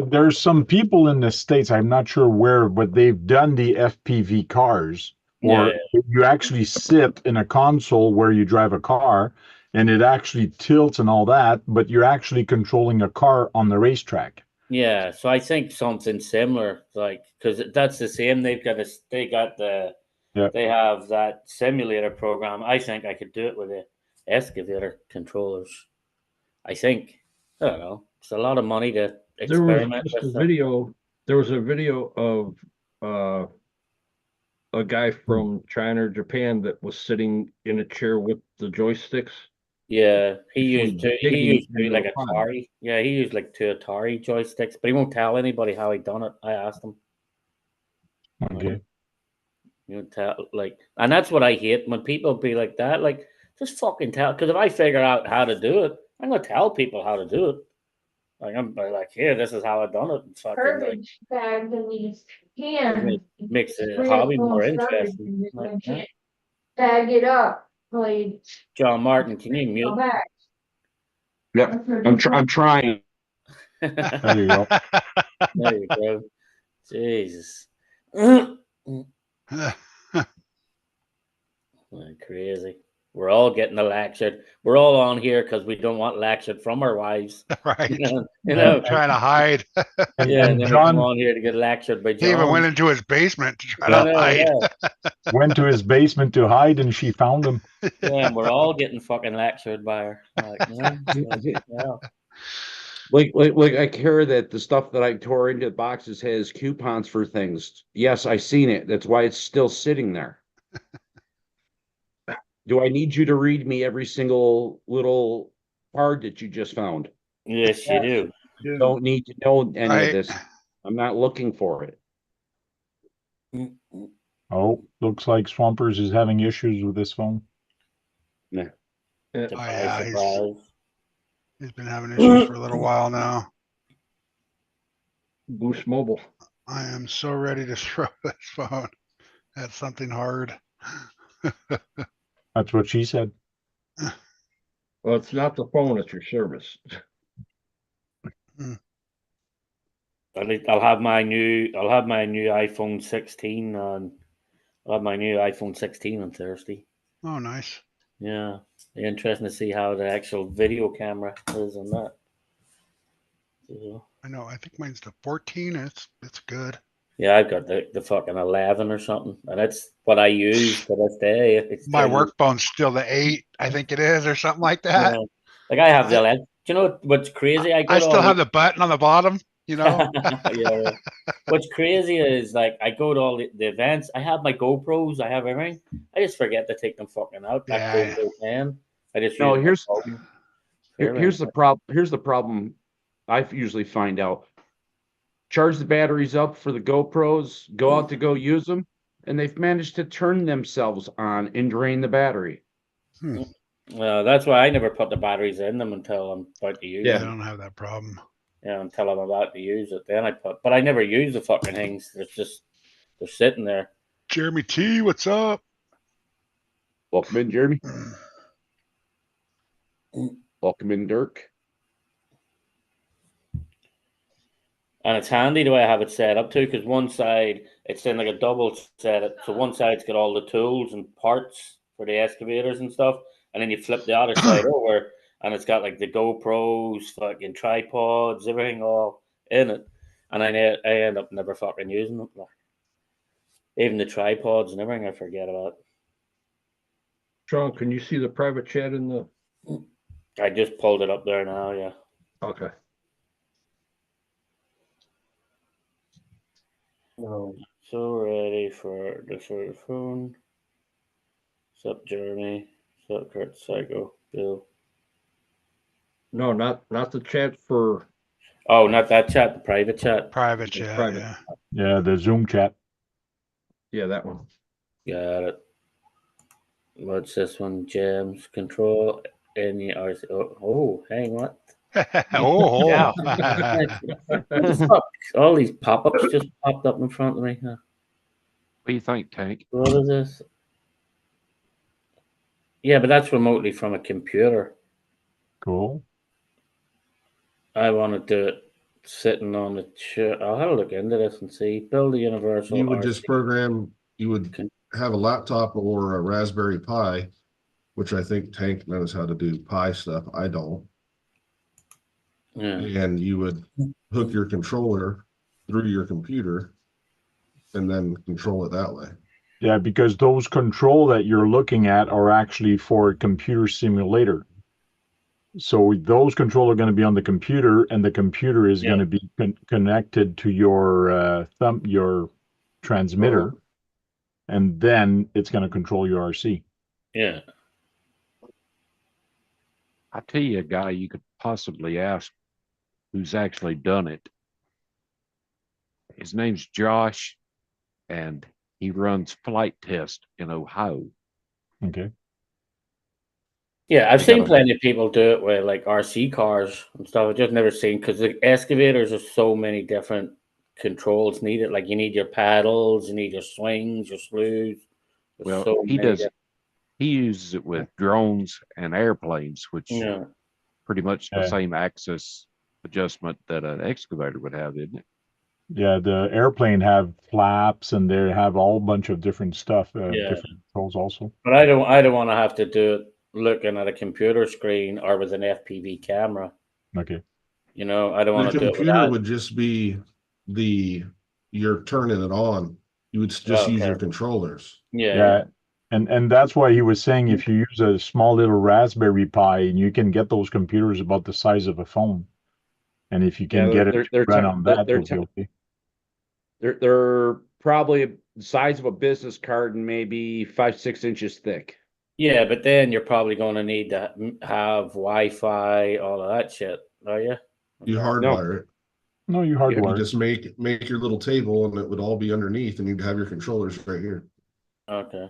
there's some people in the States, I'm not sure where, but they've done the FPV cars, or you actually sit in a console where you drive a car and it actually tilts and all that, but you're actually controlling a car on the racetrack. Yeah, so I think something similar, like, because that's the same. They have that simulator program. I think I could do it with the excavator controllers. I think. I don't know. It's a lot of money to There was experiment just a with. Stuff. video. There was a video of a guy from China or Japan that was sitting in a chair with the joysticks. Yeah, he Actually used to. He digging used to into like a pond. Atari. Yeah, he used like 2 Atari joysticks, but he won't tell anybody how he done it. I asked him. Okay. You know, tell like, and that's what I hate when people be like that. Like, just fucking tell. Because if I figure out how to do it, I'm gonna tell people how to do it. Like I'm like, here, this is how I done it. And fucking like, Garbage bags in these cans. makes the Bring hobby it more home, garbage, interesting. and Like, you yeah. can't bag it up. Like, John Martin, can you go mute? back. Yep. I'm trying. There you go. There you go. Jesus. Crazy. We're all getting lectured. We're all on here because we don't want lectured from our wives. Right. You know? Trying to hide. And, Yeah, and and then we come John on here to get lectured by He even John. went into his basement to try I to know, hide. yeah. went to his basement to hide, and she found him. Yeah, and we're all getting fucking lectured by her. Like, yeah. Like I care that the stuff that I tore into the boxes has coupons for things. Yes, I seen it. That's why it's still sitting there. Do I need you to read me every single little card that you just found? Yes, you do. Don't need to know any Right. of this. I'm not looking for it. Oh, looks like Swampers is having issues with this phone. Yeah. Surprise, yeah, surprise. He's been having issues for a little while now. Boost Mobile. I am so ready to throw this phone at something hard. That's what she said. Well, it's not the phone; it's your service. I'll have my new iPhone 16 on. I'll have my new iPhone 16 on Thursday. Oh, nice. Yeah, interesting to see how the actual video camera is on that. So, I know. I think mine's the 14. It's good. yeah, I've got the fucking 11 or something, and that's what I use to this day. It's My tiny. work phone's still the 8, I think it is, or something like that. Yeah. Like I have the 11. Do you know what's crazy? I still have the button on the bottom, you know? Yeah. What's crazy is like I go to all the events. I have my GoPros. I have everything. I just forget to take them fucking out. That Yeah. GoPro 10. I just No, use my phone. here's the problem. Here's the problem. I usually find out. Charge the batteries up for the GoPros. Go out to go use them, and they've managed to turn themselves on and drain the battery. That's why I never put the batteries in them until I'm about to use I them. don't have that problem. Yeah, until I'm about to use it. Then I put, but I never use the fucking things. It's just they're sitting there. Jeremy T, what's up? Welcome in, Jeremy. Welcome in, Dirk. And it's handy the way I have it set up too, because one side it's in like a double set. So one side's got all the tools and parts for the excavators and stuff, and then you flip the other side over, and it's got like the GoPros, fucking tripods, everything all in it. And I end up never fucking using them. Even the tripods and everything, I forget about. Sean, can you see the private chat in the? I just pulled it up there now. Yeah. Okay. No, so ready for the first phone. What's up, Jeremy? What's up, Kurt Psycho? Bill. No, not the chat for. Oh, not that chat, the private chat. Private chat, private. yeah. Yeah, the Zoom chat. Yeah, that one. Got it. What's this one? Gems control any RC. Oh, hang what? Oh, Yeah. What the fuck? All these pop-ups just popped up in front of me. Huh? What do you think, Tank? What is this? Yeah, but that's remotely from a computer. Cool. I want to do it sitting on the chair. I'll have a look into this and see. Build a universal. You would RC. just program, you would have a laptop or a Raspberry Pi, which I think Tank knows how to do Pi stuff. I don't. Yeah. And you would hook your controller through your computer and then control it that way. Yeah, because those control that you're looking at are actually for a computer simulator. So those controls are going to be on the computer, and the computer is going to be connected to your your transmitter, and then it's going to control your RC. Yeah. I tell you a guy you could possibly ask who's actually done it. His name's Josh, and he runs flight test in Ohio. Okay. Yeah, I've They seen got a- plenty of people do it with like RC cars and stuff. I've just never seen, because the excavators are so many different controls needed. Like you need your paddles, you need your swings, your slews. There's Well, so he many does. He uses it with drones and airplanes, which Yeah. pretty much the Yeah. same axis adjustment that an excavator would have, isn't it? Yeah, the airplane have flaps, and they have all bunch of different stuff, Yeah. different controls also. But I don't want to have to do it looking at a computer screen or with an FPV camera. Okay. You know, I don't The want to do it with computer that. would just be you're turning it on. You would just use Okay. your controllers. Yeah. And that's why he was saying if you use a small little Raspberry Pi, you can get those computers about the size of a phone. And if you can get it to run on that, it'll be okay. They're probably the size of a business card and maybe 5-6 inches thick. Yeah, but then you're probably going to need to have Wi-Fi, all of that shit, are you? You hardwire it. No, you You hardwire. just make your little table, and it would all be underneath, and you'd have your controllers right here. Okay.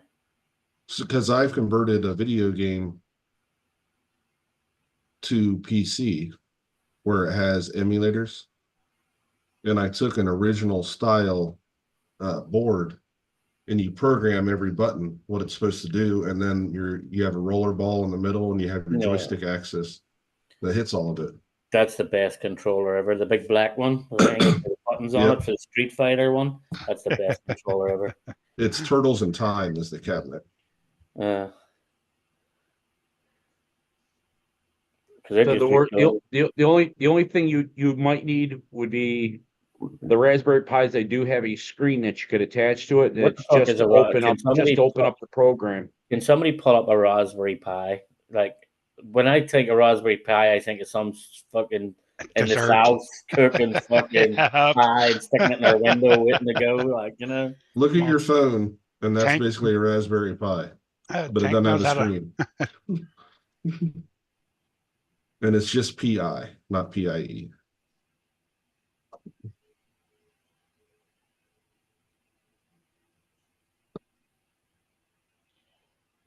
Because I've converted a video game to PC where it has emulators, and I took an original style board, and you program every button what it's supposed to do, and then you have a roller ball in the middle, and you have your joystick axis that hits all of it. That's the best controller ever. The big black one with the buttons on it for the Street Fighter one. That's the best controller ever. It's Turtles in Time is the cabinet. So the only thing you might need would be the Raspberry Pis. They do have a screen that you could attach to it. It's just to open up the program. Can somebody pull up a Raspberry Pi? Like when I think of Raspberry Pi, I think of some fucking in the South cooking fucking pie and sticking it in their window waiting to go. Like, you know. Look at your phone, and that's basically a Raspberry Pi, but it doesn't have a screen. And it's just PI, not PIE.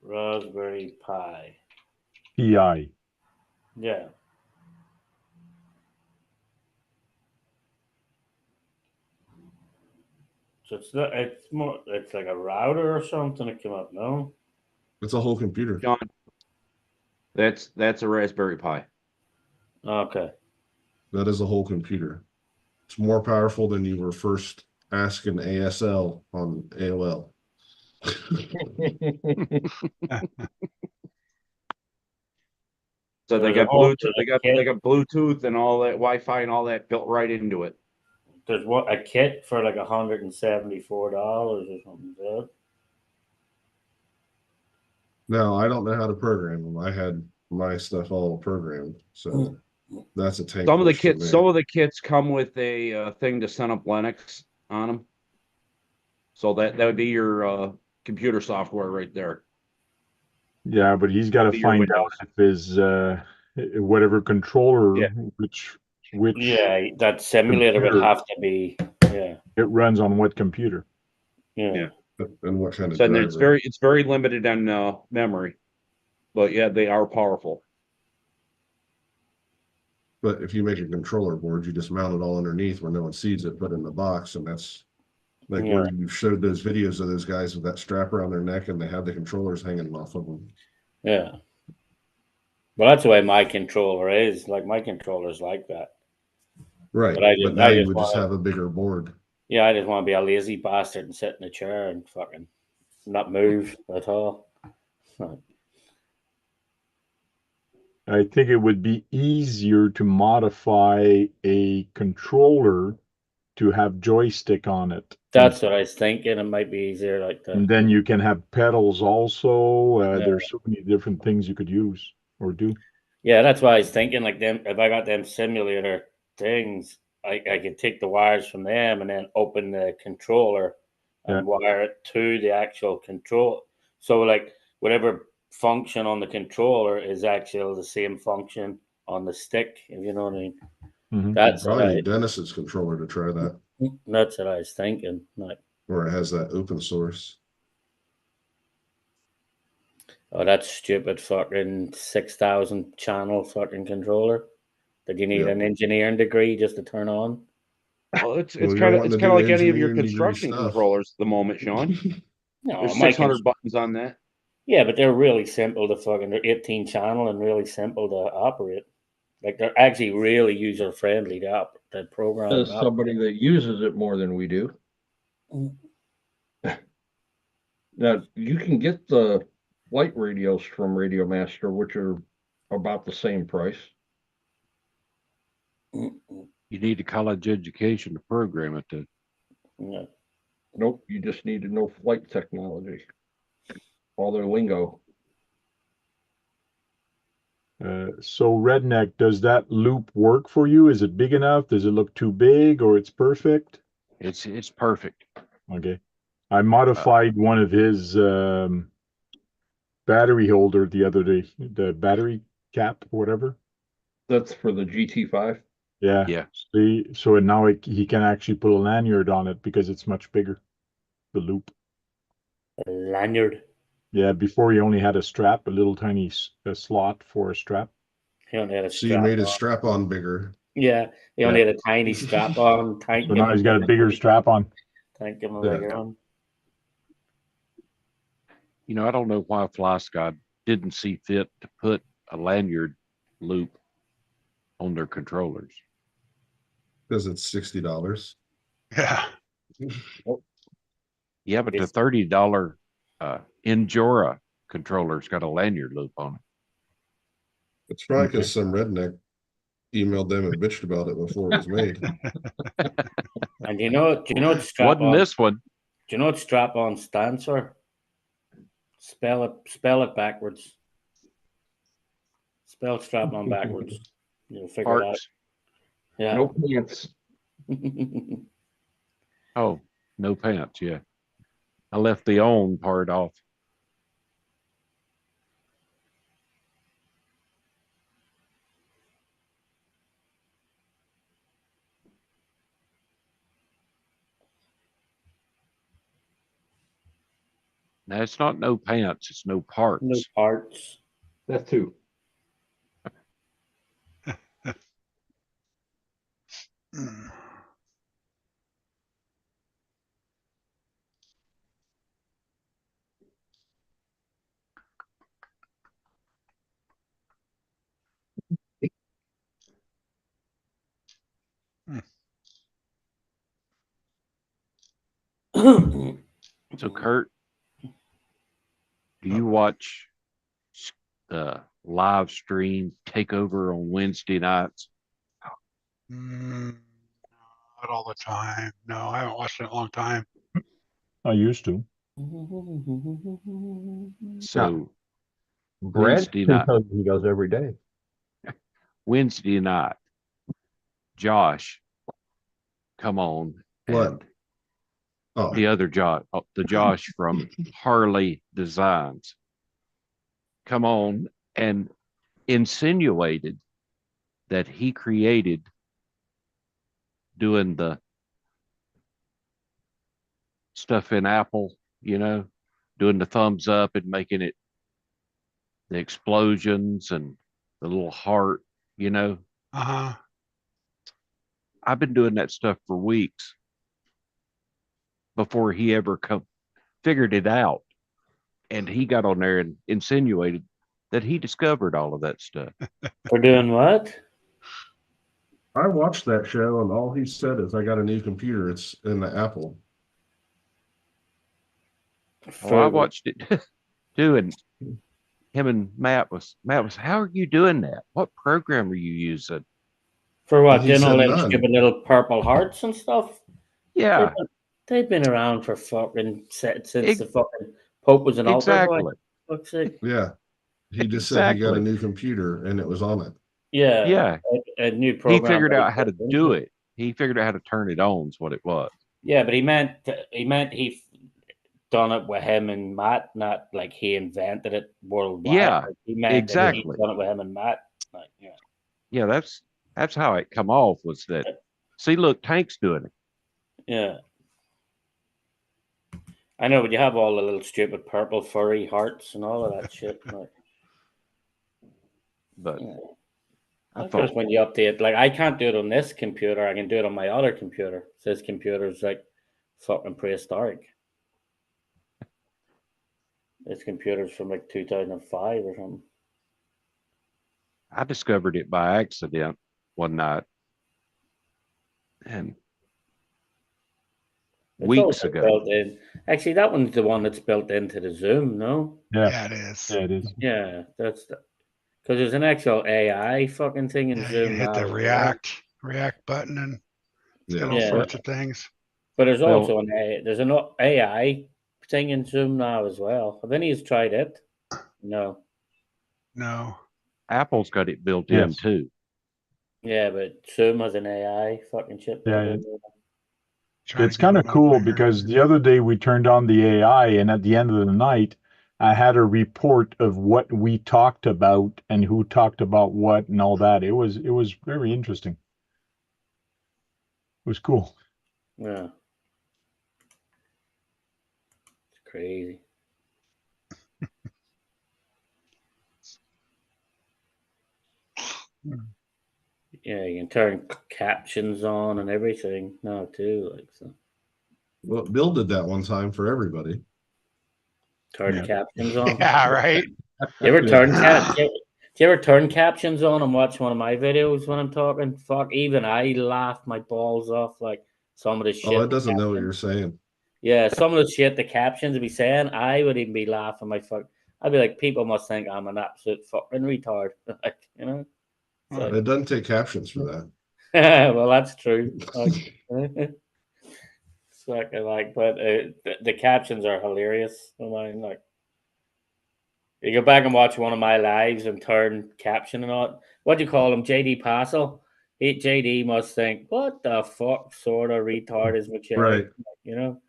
Raspberry Pi. PI. Yeah. So it's like a router or something that came up, no? It's a whole computer. John, that's a Raspberry Pi. Okay. That is a whole computer. It's more powerful than you were first asking ASL on AOL. So they got Bluetooth, they got Bluetooth and all that Wi-Fi and all that built right into it. There's a kit for like $174 or something. Dude. No, I don't know how to program them. I had my stuff all programmed, so that's a tank. Some of the kits come with a thing to set up Linux on them. So that would be your computer software right there. Yeah, but he's got to find out if his whatever controller, which that simulator would have to be it runs on what computer. Yeah. And what kind of driver. It's very limited on memory, but yeah, they are powerful. But if you make a controller board, you just mount it all underneath where no one sees it, put it in the box, and that's like where you showed those videos of those guys with that strap around their neck, and they have the controllers hanging off of them. Yeah. Well, that's the way my controller is. Like my controller's like that. Right. But now you would just have a bigger board. Yeah, I just want to be a lazy bastard and sit in a chair and fucking not move at all. I think it would be easier to modify a controller to have joystick on it. That's what I was thinking. It might be easier like that. And then you can have pedals also. There's so many different things you could use or do. Yeah, that's why I was thinking like them. If I got them simulator things, I could take the wires from them and then open the controller and wire it to the actual control. So like whatever function on the controller is actually the same function on the stick. If you know what I mean. Mhm. That's what Probably need Dennis's controller to try that, that's what I was thinking. Like, or it has that open source. oh, that stupid fucking 6,000 channel fucking controller that you need Yeah. an engineering degree just to turn on. Well, it's Well, you're kind of wanting it's to kind of do like any of your engineering degree construction stuff. controllers at the moment, Sean. No, There's my 600 buttons on that. yeah, but they're really simple to fucking. They're 18 channel and really simple to operate. Like they're actually really user friendly to program. As somebody that uses it more than we do. Now you can get the flight radios from Radio Master, which are about the same price. You need a college education to program it to. Yeah. Nope, you just need to know flight technology. All their lingo. So Redneck, does that loop work for you? Is it big enough? Does it look too big, or it's perfect? It's perfect. Okay. I modified one of his battery holder the other day, the battery cap or whatever. That's for the GT5. Yeah. Yeah. See, so now he can actually put a lanyard on it because it's much bigger, the loop. A lanyard. Yeah, before he only had a strap, a little tiny slot for a strap. He only had a So you strap made his on. strap on bigger. Yeah, he only had a tiny strap on. So now he's got a bigger strap on. Thank him a Yeah. bigger one. You know, I don't know why Fly Sky didn't see fit to put a lanyard loop on their controllers. Because it's $60. Yeah. Yeah, but the $30 Injora controller's got a lanyard loop on it. It's probably because some redneck emailed them and bitched about it before it was made. And do you know what strap Wasn't on? this one? Do you know what strap on stands for? Spell it backwards. Spell strap on backwards. You'll figure it out. Parts. Yeah. No pants. Oh, no pants. Yeah. I left the on part off. Now it's not no pants, it's no parts. No parts. That too. So Kurt, do you watch the live stream takeover on Wednesday nights? Not all the time. No, I haven't watched it in a long time. I used to. So Brad Wednesday can night. tell you he goes every day. Wednesday night, Josh, come on. What? And Oh, the other Josh, the Josh from Harley Designs, come on and insinuated that he created doing the stuff in Apple, you know, doing the thumbs up and making it the explosions and the little heart, you know. Uh-huh. I've been doing that stuff for weeks before he ever figured it out. And he got on there and insinuated that he discovered all of that stuff. For doing what? I watched that show and all he said is, I got a new computer. It's in the Apple. Oh, I watched it too, and him and Matt was, how are you doing that? What program are you using? For what? He Doing all said them none. stupid little purple hearts and stuff? Yeah, They've been around for fucking since the fucking Pope was an altar boy. exactly. Fuck's sake. Yeah. He just said he got a Exactly. new computer and it was on it. Yeah. Yeah. A new He program. figured that out how to put do into it. He figured out how to turn it on. Is what it was. Yeah, but he meant he done it with him and Matt, not like he invented it worldwide. Yeah, Like, he meant that he exactly. done it with him and Matt. Like, yeah. Yeah, that's how it come off was that. See, look, Tank's doing it. Yeah. I know, but you have all the little stupid purple furry hearts and all of that shit. Like, But yeah. I Of course, thought, when you update, like I can't do it on this computer, I can do it on my other computer. This computer's like fucking prehistoric. This computer's from like 2005 or something. I discovered it by accident one night, and It's weeks also ago. built in. Actually, that one's the one that's built into the Zoom, no? Yeah, Yeah, it is. yeah, it is. Yeah, that's because there's an actual AI fucking thing in Yeah, you Zoom can hit now. the as well. React button and it's got all Yeah. sorts of things. But there's Well- also there's an AI thing in Zoom now as well. Have any of you tried it? No. No. Apple's got it built Yes. in too. Yeah, but Zoom has an AI fucking chip. Yeah, built yeah. in. Trying to It's get kind it of a little cool bigger. because the other day we turned on the AI, and at the end of the night, I had a report of what we talked about and who talked about what and all that. It was very interesting. It was cool. Yeah. It's crazy. Yeah, you can turn captions on and everything now too. Like so. Well, Bill did that one time for everybody. Turn Yeah. captions on. Yeah, right. You ever Yeah. turn do you ever turn captions on and watch one of my videos when I'm talking? Fuck, even I laugh my balls off like some of the shit. Oh, it the doesn't know what captions- you're saying. Yeah, some of the shit the captions would be saying, I would even be laughing my fuck. I'd be like, people must think I'm an absolute fucking retard. Like, you know? It's like, It doesn't take captions for that. well, that's true. Like, it's fucking like, but the captions are hilarious. I mean, like, you go back and watch one of my lives and turn caption and all. What do you call him? JD Parcel. JD must think, what the fuck sort of retard is McSherry? Right. You know?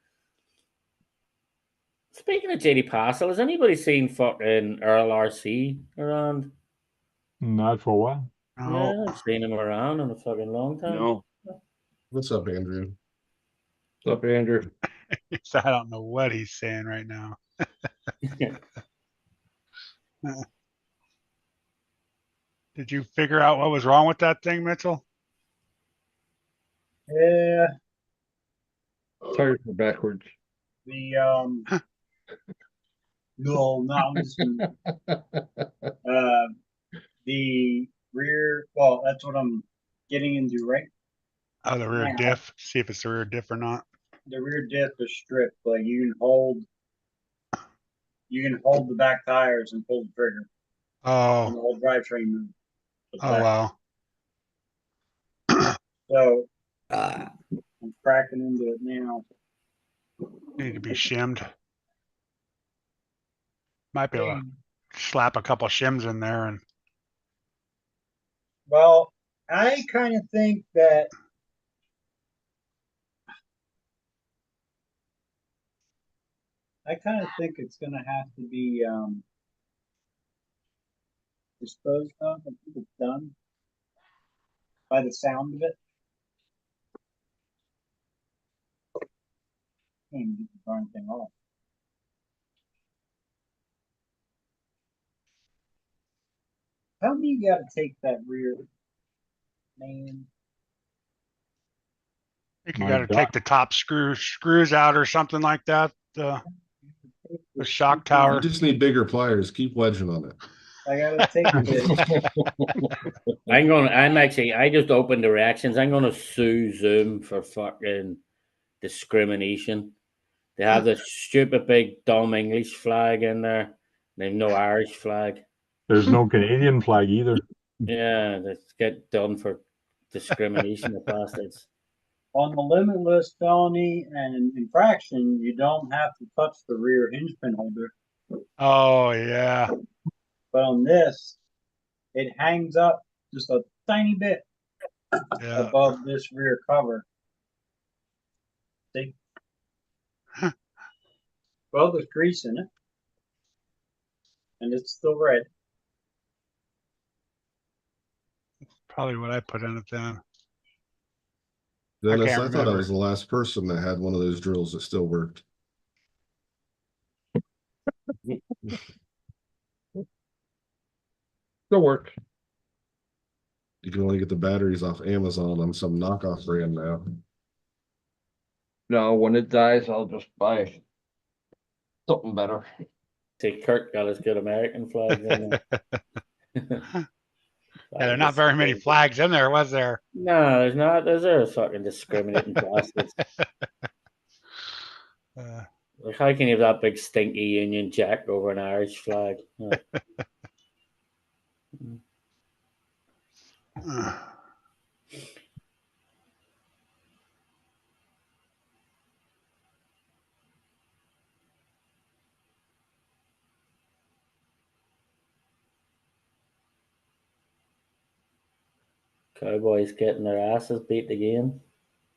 Speaking of JD Parcel, has anybody seen fucking Earl RC around? Not for a while. No. Yeah, I've seen him around in a fucking long time. No. What's up, Andrew? What's up, Andrew? So I don't know what he's saying right now. Did you figure out what was wrong with that thing, Mitchell? Yeah, Tires are backwards. the no, not listening. The rear. Well, that's what I'm getting into, right? Oh, the rear Yeah. diff. See if it's the rear diff or not. The rear diff is stripped. Like you can hold the back tires and pull the trigger, and the Oh, whole drivetrain moves. oh wow. So I'm cracking into it now. Need to be shimmed. Might be able to slap a couple shims in there and Well, I kind of think that it's going to have to be disposed of. I think it's done by the sound of it. Can't even get the darn thing off. How do you got to take that rear, man? I think you My got to God. take the top screws out or something like that. The shock tower. You just need bigger pliers. Keep wedging on it. I gotta take the. I just opened the reactions. I'm gonna sue Zoom for fucking discrimination. They have this stupid big dumb English flag in there. They have no Irish flag. There's no Canadian flag either. Yeah, let's get done for discrimination, the bastards. On the limitless felony and infraction, you don't have to touch the rear hinge pin holder. Oh yeah. But on this, it hangs up just a tiny bit Yeah. above this rear cover. See? Well, there's grease in it. And it's still red. Probably what I put in it then. Dennis, can't I thought I remember. was the last person that had one of those drills that still worked. Still works. You can only get the batteries off Amazon on some knockoff brand now. No, when it dies, I'll just buy something better. See, Kurt got his good American flags in there. Yeah, there are not very many flags in there, was there? No, there's not. Those are fucking discriminating bastards. Like, how can you have that big stinky Union Jack over an Irish flag? Like, Cowboys getting their asses beat again.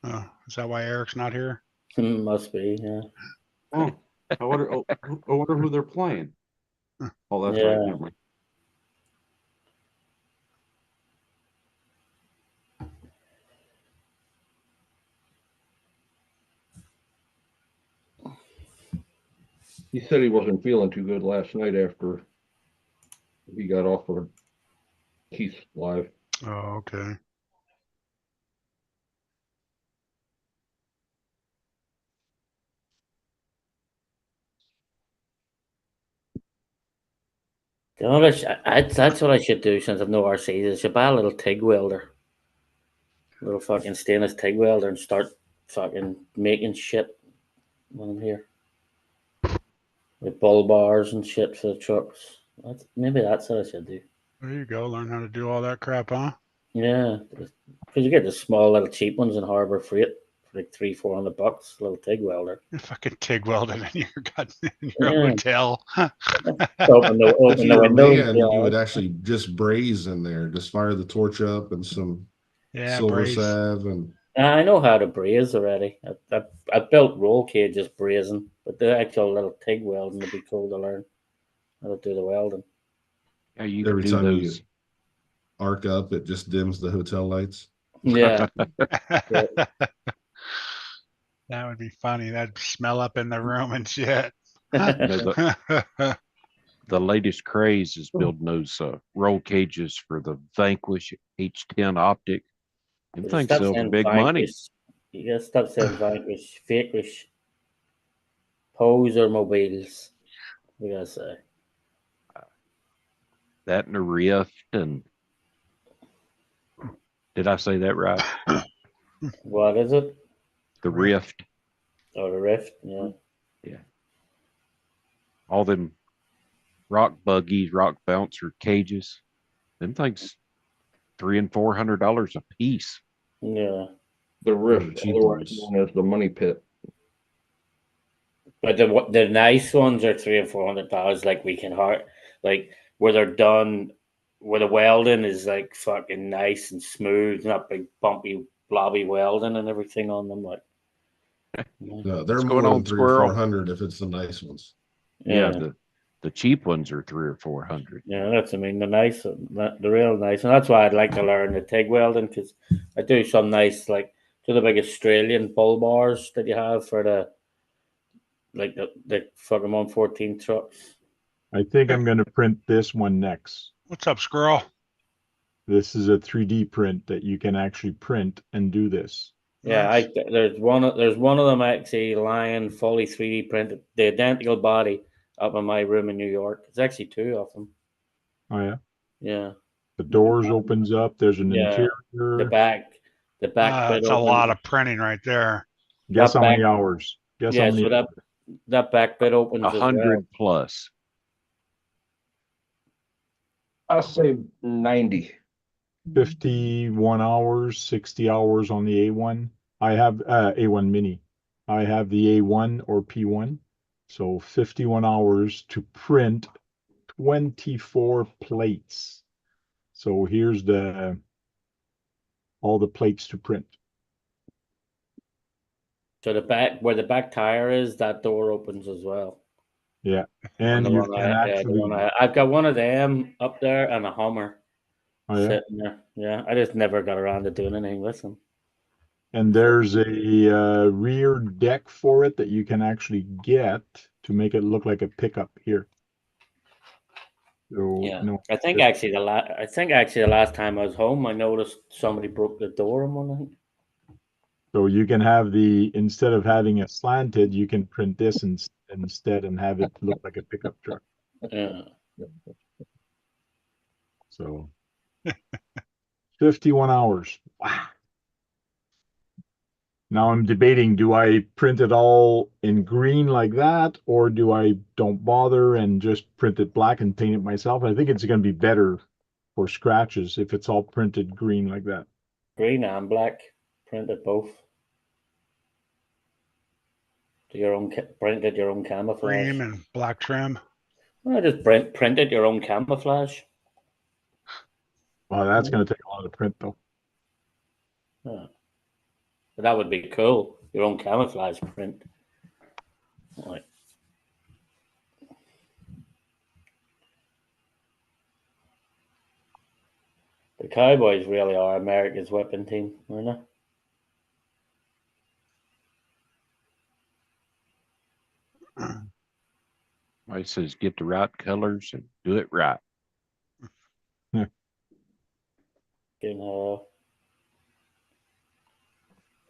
Oh, is that why Eric's not here? Must be, yeah. Oh, I wonder who they're playing. Oh, that's Yeah. right. Never mind. He said he wasn't feeling too good last night after he got off of Keith live. Oh, okay. You know what that's what I should do since I've no RCs. I should buy a little TIG welder. A little fucking stainless TIG welder and start fucking making shit when I'm here. With bull bars and shit for the trucks. Maybe that's what I should do. There you go. Learn how to do all that crap, huh? Yeah. Because you get the small little cheap ones in Harbor Freight for like $300-400. Little TIG welder. You fucking TIG welding in your Yeah. hotel. Open the If you were a windows. man, Yeah. you would actually just braise in there, just fire the torch up and some Yeah, silver braise. salve and I know how to braze already. I built roll cages brazing, but the actual little TIG welding would be cool to learn how to do the welding. Yeah, you can every do time those. you arc up, it just dims the hotel lights. Yeah. That would be funny. That'd smell up in the room and shit. The latest craze is building those roll cages for the Vanquish H10 optic. Them things Stop sell for saying big money. Vanquish. You gotta stop saying Vanquish, Fakish, Poser mobiles. We gotta say. That and a Rift, and did I say that right? What is it? The Rift. Oh, the Rift. Yeah. Yeah. All them rock buggies, rock bouncer cages. Them things $300 and $400 a piece. Yeah. The Rift, cheap otherwise ones. known as the money pit. But the nice ones are $300-400. Like we can like where they're done, where the welding is like fucking nice and smooth, not big bumpy blobby welding and everything on them. Like, No, they're What's more going than on, 300 or squirrel? 400 if it's the nice ones. Yeah, the cheap ones are $300 or $400. Yeah, that's, I mean, the real nice, and that's why I'd like to learn the TIG welding, because I do some nice, like, to the big Australian bull bars that you have for the fucking 114 trucks. I think I'm going to print this one next. What's up, squirrel? This is a 3D print that you can actually print and do this. Yeah, Nice. there's one of them actually lying fully 3D printed, the identical body up in my room in New York. There's actually two of them. Oh yeah. Yeah. The doors opens up. There's an Yeah. interior. The back bit That's a opens. lot of printing right there. Guess that how many back- hours? Guess Yeah, how many? so that back bit opens as well. 100 plus. I'll say 90. 51 hours, 60 hours on the A1. I have A1 Mini. I have the A1 or P1. So 51 hours to print 24 plates. So here's all the plates to print. So the back, where the back tire is, that door opens as well. Yeah, On and the you one can I, yeah, the actually. one I've got one of them up there and a Hummer Oh, yeah. sitting there. Yeah, I just never got around to doing anything with them. And there's a rear deck for it that you can actually get to make it look like a pickup here. So, Yeah, no, I think actually the last time I was home, I noticed somebody broke the door on one of them. so you can have instead of having a slanted, you can print this instead and have it look like a pickup truck. Yeah. So 51 hours. Wow. Now I'm debating, do I print it all in green like that, or do I don't bother and just print it black and paint it myself? I think it's going to be better for scratches if it's all printed green like that. Green and black, printed both. Do your own printed your own camouflage. Cream and black trim. I just printed your own camouflage. Well, that's going to take a lot of print though. Yeah. But that would be cool. Your own camouflage print. Like, the Cowboys really are America's weapon team, aren't they? I says get the right colors and do it right. You know,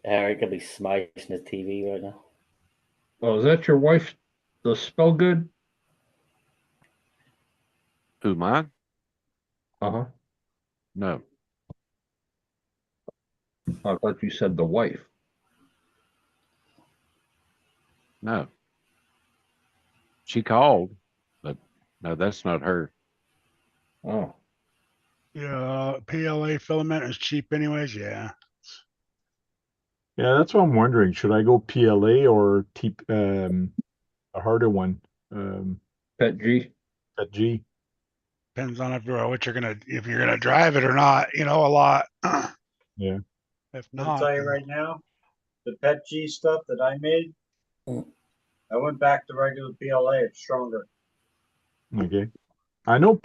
Eric could be smashing his TV right now. Oh, is that your wife? The spell good? Who, mine? Uh-huh. No. I thought you said the wife. No. She called, but no, that's not her. Oh. Yeah, PLA filament is cheap anyways. Yeah. Yeah, that's what I'm wondering. Should I go PLA or a harder one? Pet G. Pet G. Depends on if you're gonna drive it or not. You know, a lot. Yeah. If I'll not, tell you right now, the Pet G stuff that I made, I went back to regular PLA. It's stronger. Okay. I know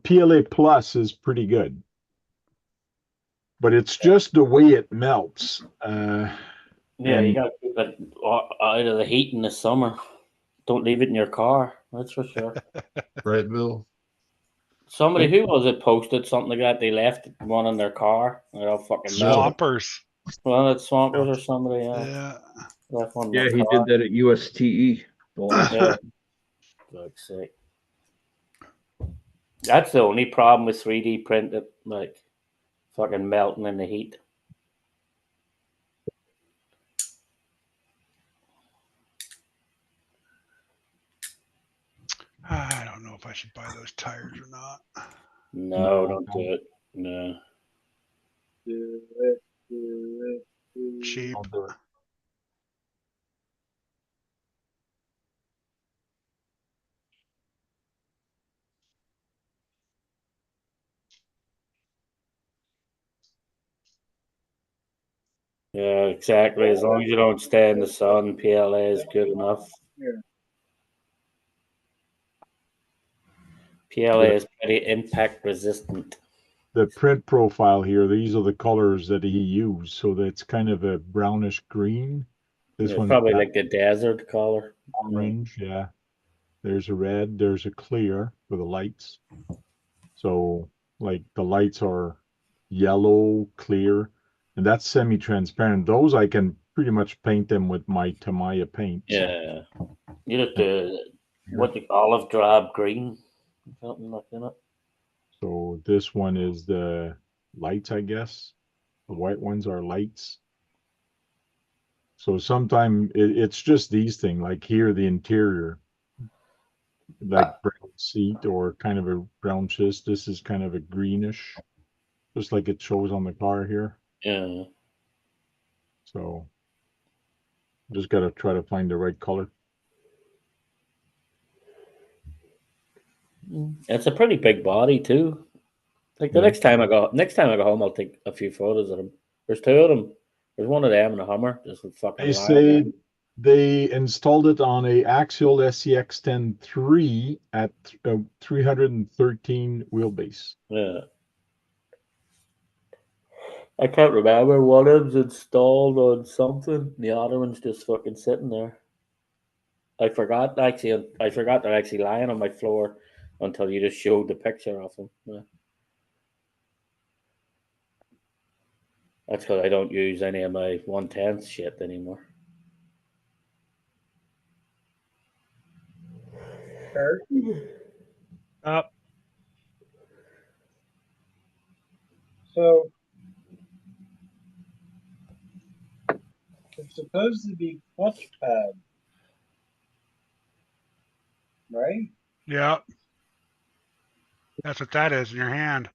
PLA Plus is pretty good, but it's just the way it melts. Yeah, And you gotta keep it out of the heat in the summer. Don't leave it in your car. That's for sure. Right, Bill? Somebody who was it posted something like that? They left one in their car. They're all fucking melted. Swampers. Well, it's Swampers or somebody. Yeah. Yeah. Left one in Yeah, their he car. did that at USTE. the last Yeah. time. Fuck's sake. That's the only problem with 3D printed, like fucking melting in the heat. I don't know if I should buy those tires or not. No, don't do it. No. Do it, do it, do it. Cheap. I'll do it. Yeah, exactly. As long as you don't stay in the sun, PLA is good enough. Here. PLA is pretty impact resistant. The print profile here, these are the colors that he used. So that's kind of a brownish green. This It's one's probably like the desert color. orange, yeah. There's a red, there's a clear for the lights. So like the lights are yellow, clear, and that's semi-transparent. Those I can pretty much paint them with my Tamiya paint. Yeah. You just do what the olive drab green, something like that. So this one is the lights, I guess. The white ones are lights. So sometimes it's just these things, like here, the interior, like brown seat or kind of a brown schist. This is kind of a greenish, just like it shows on the car here. Yeah. So just got to try to find the right color. It's a pretty big body too. Like the Yeah. next time I go home, I'll take a few photos of them. There's two of them. There's one of them and a Hummer. Just fucking They lying say there. they installed it on a axial SCX 10.3 at 313 wheelbase. Yeah. I can't remember. One of them's installed on something. The other one's just fucking sitting there. I forgot they're actually lying on my floor until you just showed the picture of them. Yeah. That's because I don't use any of my 110 shit anymore. So it's supposed to be clutch pad, right? Yeah. That's what that is in your hand.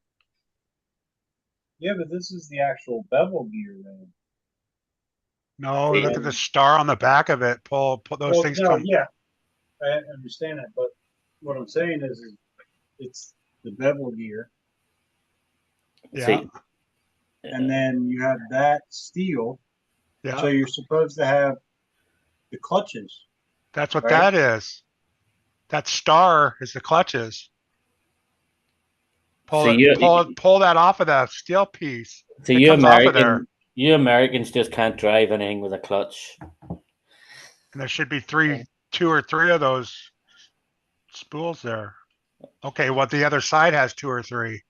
Yeah, but this is the actual bevel gear then. No, look at the star on the back of it. Pull those Well, things no, come. yeah, I understand that, but what I'm saying is it's the bevel gear, Yeah. See, and then you have that steel. Yeah. So you're supposed to have the clutches. That's what right? that is. That star is the clutches. Pull So it, pull that off of that steel piece. So It you comes off of there. You Americans just can't drive anything with a clutch. And there should be two or three of those spools there. Okay, well, the other side has two or three.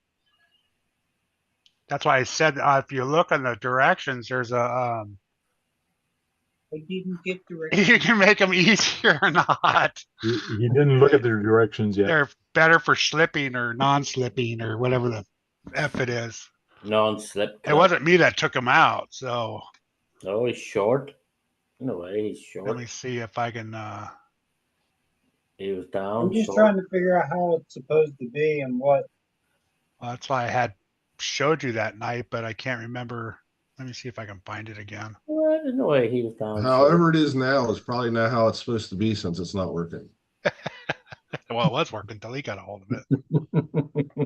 That's why I said if you look on the directions, there's a I didn't get directions. you can make them easier or not. He didn't look at the directions yet. They're better for slipping or non-slipping or whatever the F it is. Non-slip. It wasn't me that took them out, so. Oh, he's short. No way, he's short. Let me see if I can. He was down. I'm just trying to figure out how it's supposed to be and what. Well, that's why I had showed you that night, but I can't remember. Let me see if I can find it again. Well, there's no way he was down. However it is now is probably not how it's supposed to be since it's not working. Well, it was working until he got a hold of it.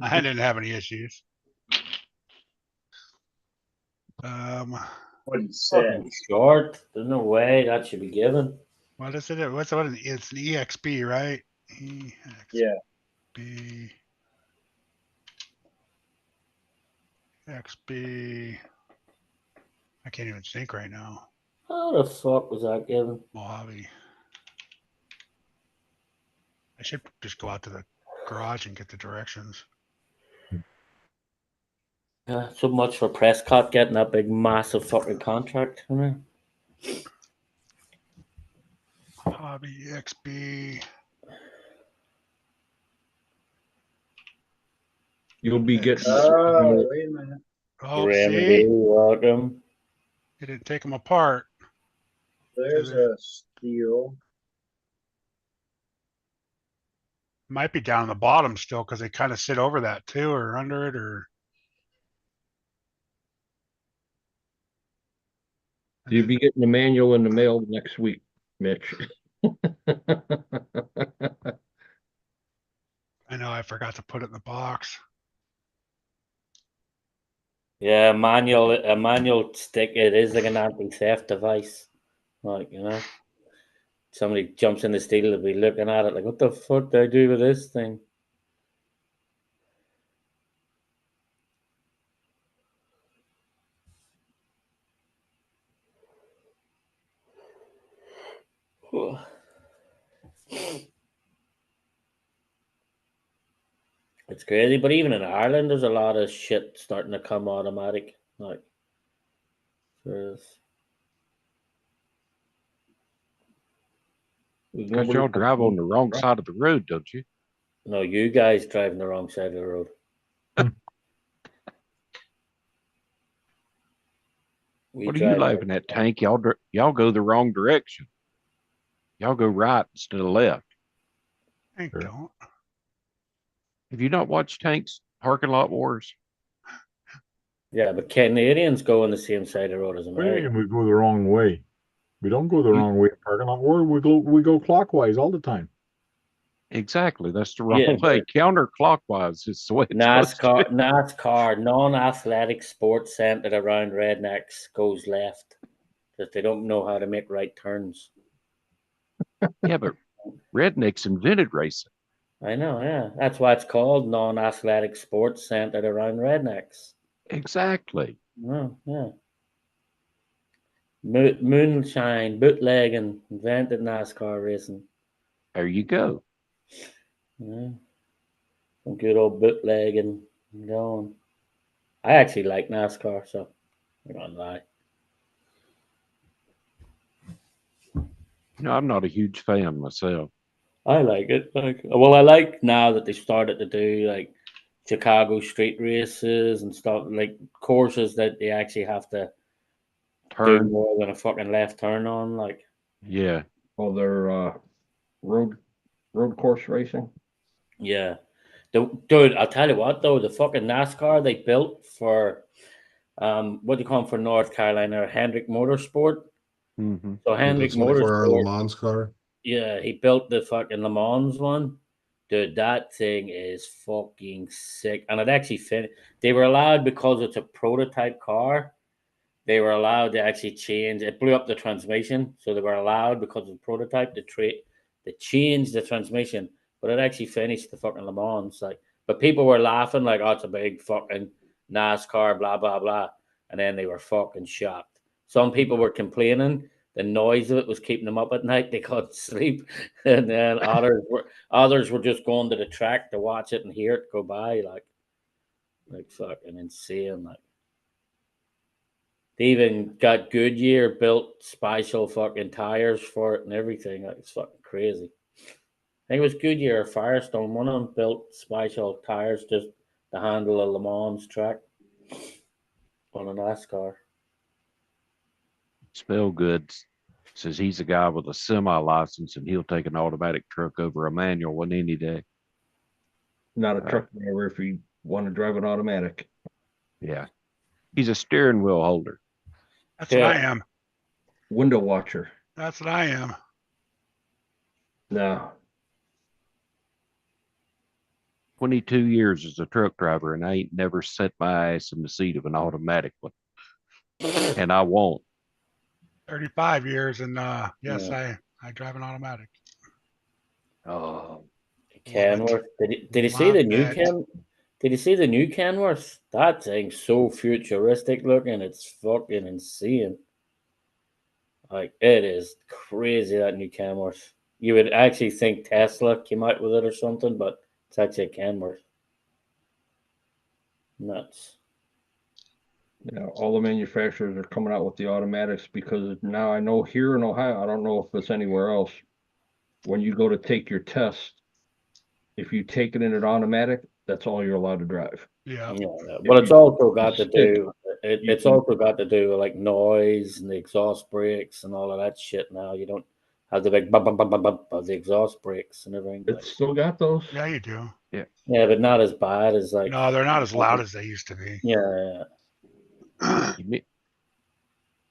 I didn't have any issues. What he said. Short. There's no way that should be given. What is it? It's an EXP, right? Yeah. EXP. I can't even think right now. How the fuck was that given? Mojave. I should just go out to the garage and get the directions. Yeah, so much for Prescott getting that big, massive fucking contract. Hobby EXP. You'll be getting. Oh, wait a minute. Oh, Remedy, see? welcome. You didn't take them apart. There's a steel. Might be down on the bottom still because they kind of sit over that too, or under it, or. You'll be getting the manual in the mail next week, Mitch. I know I forgot to put it in the box. Yeah, a manual stick. It is like an anti-theft device. Like, you know, somebody jumps in the steel, they'll be looking at it like, what the fuck do I do with this thing? It's crazy, but even in Ireland, there's a lot of shit starting to come automatic. Like, there's. Because y'all drive on the wrong side of the road, don't you? No, you guys driving the wrong side of the road. What are you laughing at, Tank? Y'all go the wrong direction. Y'all go right instead of left. I don't. Have you not watched Tank's Parking Lot Wars? Yeah, but Canadians go on the same side of the road as What do you Americans. mean we go the wrong way? We don't go the wrong way in parking lot. We go clockwise all the time. Exactly. That's the wrong Yeah, way. Counterclockwise is the way it's supposed to NASCAR, NASCAR, non-athletic sports centered around rednecks goes left because they don't know how to make right turns. be. Yeah, but rednecks invented racing. I know, yeah. That's why it's called non-athletic sports centered around rednecks. Exactly. Oh, yeah. Moonshine, bootlegging, invented NASCAR racing. There you go. Yeah. Some good old bootlegging going. I actually like NASCAR, so I'm not gonna lie. I'm not a huge fan myself. I like it. Well, I like now that they started to do like Chicago street races and stuff, like courses that they actually have to do Turn. more than a fucking left turn on. Like, Yeah. Oh, they're road course racing. yeah, dude, I'll tell you what though, the fucking NASCAR they built for, what do you call them for North Carolina, Hendrick Motorsport. Mm-hmm. So With the Hendrick 24-hour Le Motorsport, Mans car. yeah, he built the fucking Le Mans one. Dude, that thing is fucking sick. And it actually fit. They were allowed, because it's a prototype car, they were allowed to actually change. It blew up the transmission. So they were allowed, because of the prototype, to change the transmission. But it actually finished the fucking Le Mans. Like, but people were laughing, like, oh, it's a big fucking NASCAR, blah, blah, blah. And then they were fucking shocked. Some people were complaining the noise of it was keeping them up at night. They couldn't sleep. And then others were just going to the track to watch it and hear it go by, like fucking insane. Like, they even got Goodyear built special fucking tires for it and everything. Like, it's fucking crazy. I think it was Goodyear or Firestone. One of them built special tires just to handle a Le Mans track on a NASCAR. Spell good says he's a guy with a semi license and he'll take an automatic truck over a manual one any day. Not a truck driver if you want to drive an automatic. Yeah. He's a steering wheel holder. That's what I am. Window watcher. That's what I am. No. 22 years as a truck driver, and I ain't never set my ass in the seat of an automatic one. And I won't. 35 years, and yes, Yeah. I drive an automatic. Oh, Kenworth. Did you see Love the new it. Did you see the new Kenworth? That thing's so futuristic looking. It's fucking insane. Like, it is crazy, that new Kenworth. You would actually think Tesla came out with it or something, but it's actually a Kenworth. Nuts. Yeah, all the manufacturers are coming out with the automatics because now I know here in Ohio, I don't know if it's anywhere else. When you go to take your test, if you take it in an automatic, that's all you're allowed to drive. Yeah. Yeah, but it's also got to do. It's can- also got to do with like noise and the exhaust brakes and all of that shit. Now you don't have the big bump, bump, bump, bump, bump of the exhaust brakes and everything. It's still got those. Yeah, you do. Yeah, but not as bad as like. No, they're not as loud as they used to be. Yeah,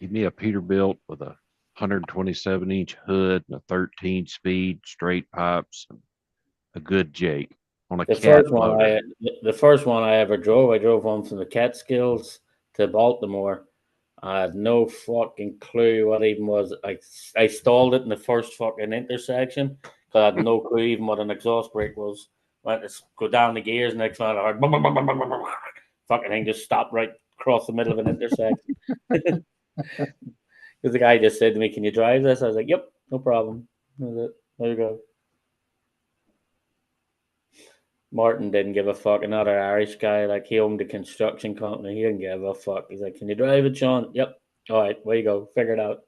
give me a Peterbilt with a 127-inch hood and a 13-speed straight pipes and a good Jake on a the cat first one motor. the first one I ever drove, I drove one from the Catskills to Baltimore. I had no fucking clue what even was. I stalled it in the first fucking intersection because I had no clue even what an exhaust brake was. Went to go down the gears, next one I heard fucking thing just stopped right across the middle of an intersection. Because the guy just said to me, "Can you drive this?" I was like, "Yep, no problem." That was it. There you go. Martin didn't give a fuck. Another Irish guy, like, he owned a construction company. He didn't give a fuck. He's like, "Can you drive it, Sean?" "Yep." "All right, where you go? Figure it out."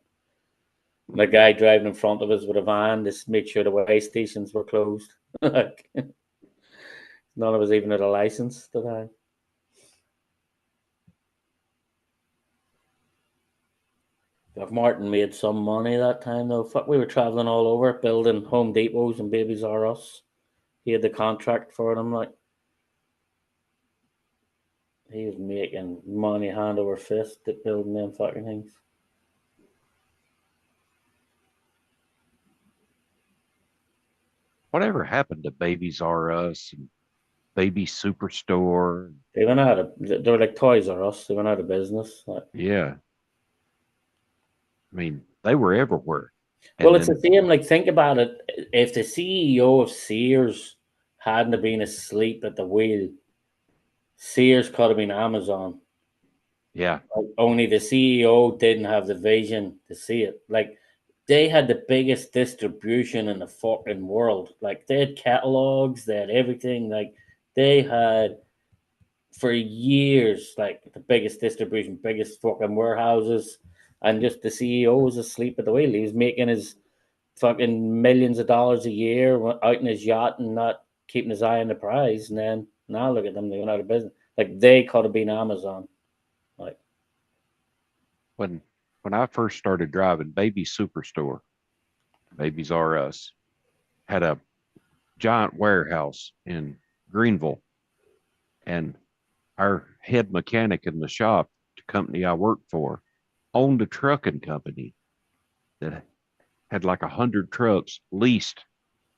And the guy driving in front of us with a van just made sure the way stations were closed. Like, none of us even had a license at the time. If Martin made some money that time, though, fuck, we were traveling all over building Home Depots and Babies R Us. He had the contract for them, like. He was making money hand over fist at building them fucking things. Whatever happened to Babies R Us and Baby Superstore? They went out of. They were like Toys R Us. They went out of business. Like, Yeah. I mean, they were everywhere. And well, it's then, the same. Like, think about it. If the CEO of Sears hadn't have been asleep at the wheel, Sears could have been Amazon. yeah, Like, only the CEO didn't have the vision to see it. Like, they had the biggest distribution in the fucking world. Like, they had catalogs, they had everything. Like, they had for years, like the biggest distribution, biggest fucking warehouses, and just the CEO was asleep at the wheel. He was making his fucking millions of dollars a year out in his yacht and not keeping his eye on the prize. And then now look at them, they went out of business. Like, they could have been Amazon. Like, when I first started driving, Baby Superstore, Babies R Us, had a giant warehouse in Greenville, and our head mechanic in the shop, the company I worked for, owned a trucking company that had like 100 trucks leased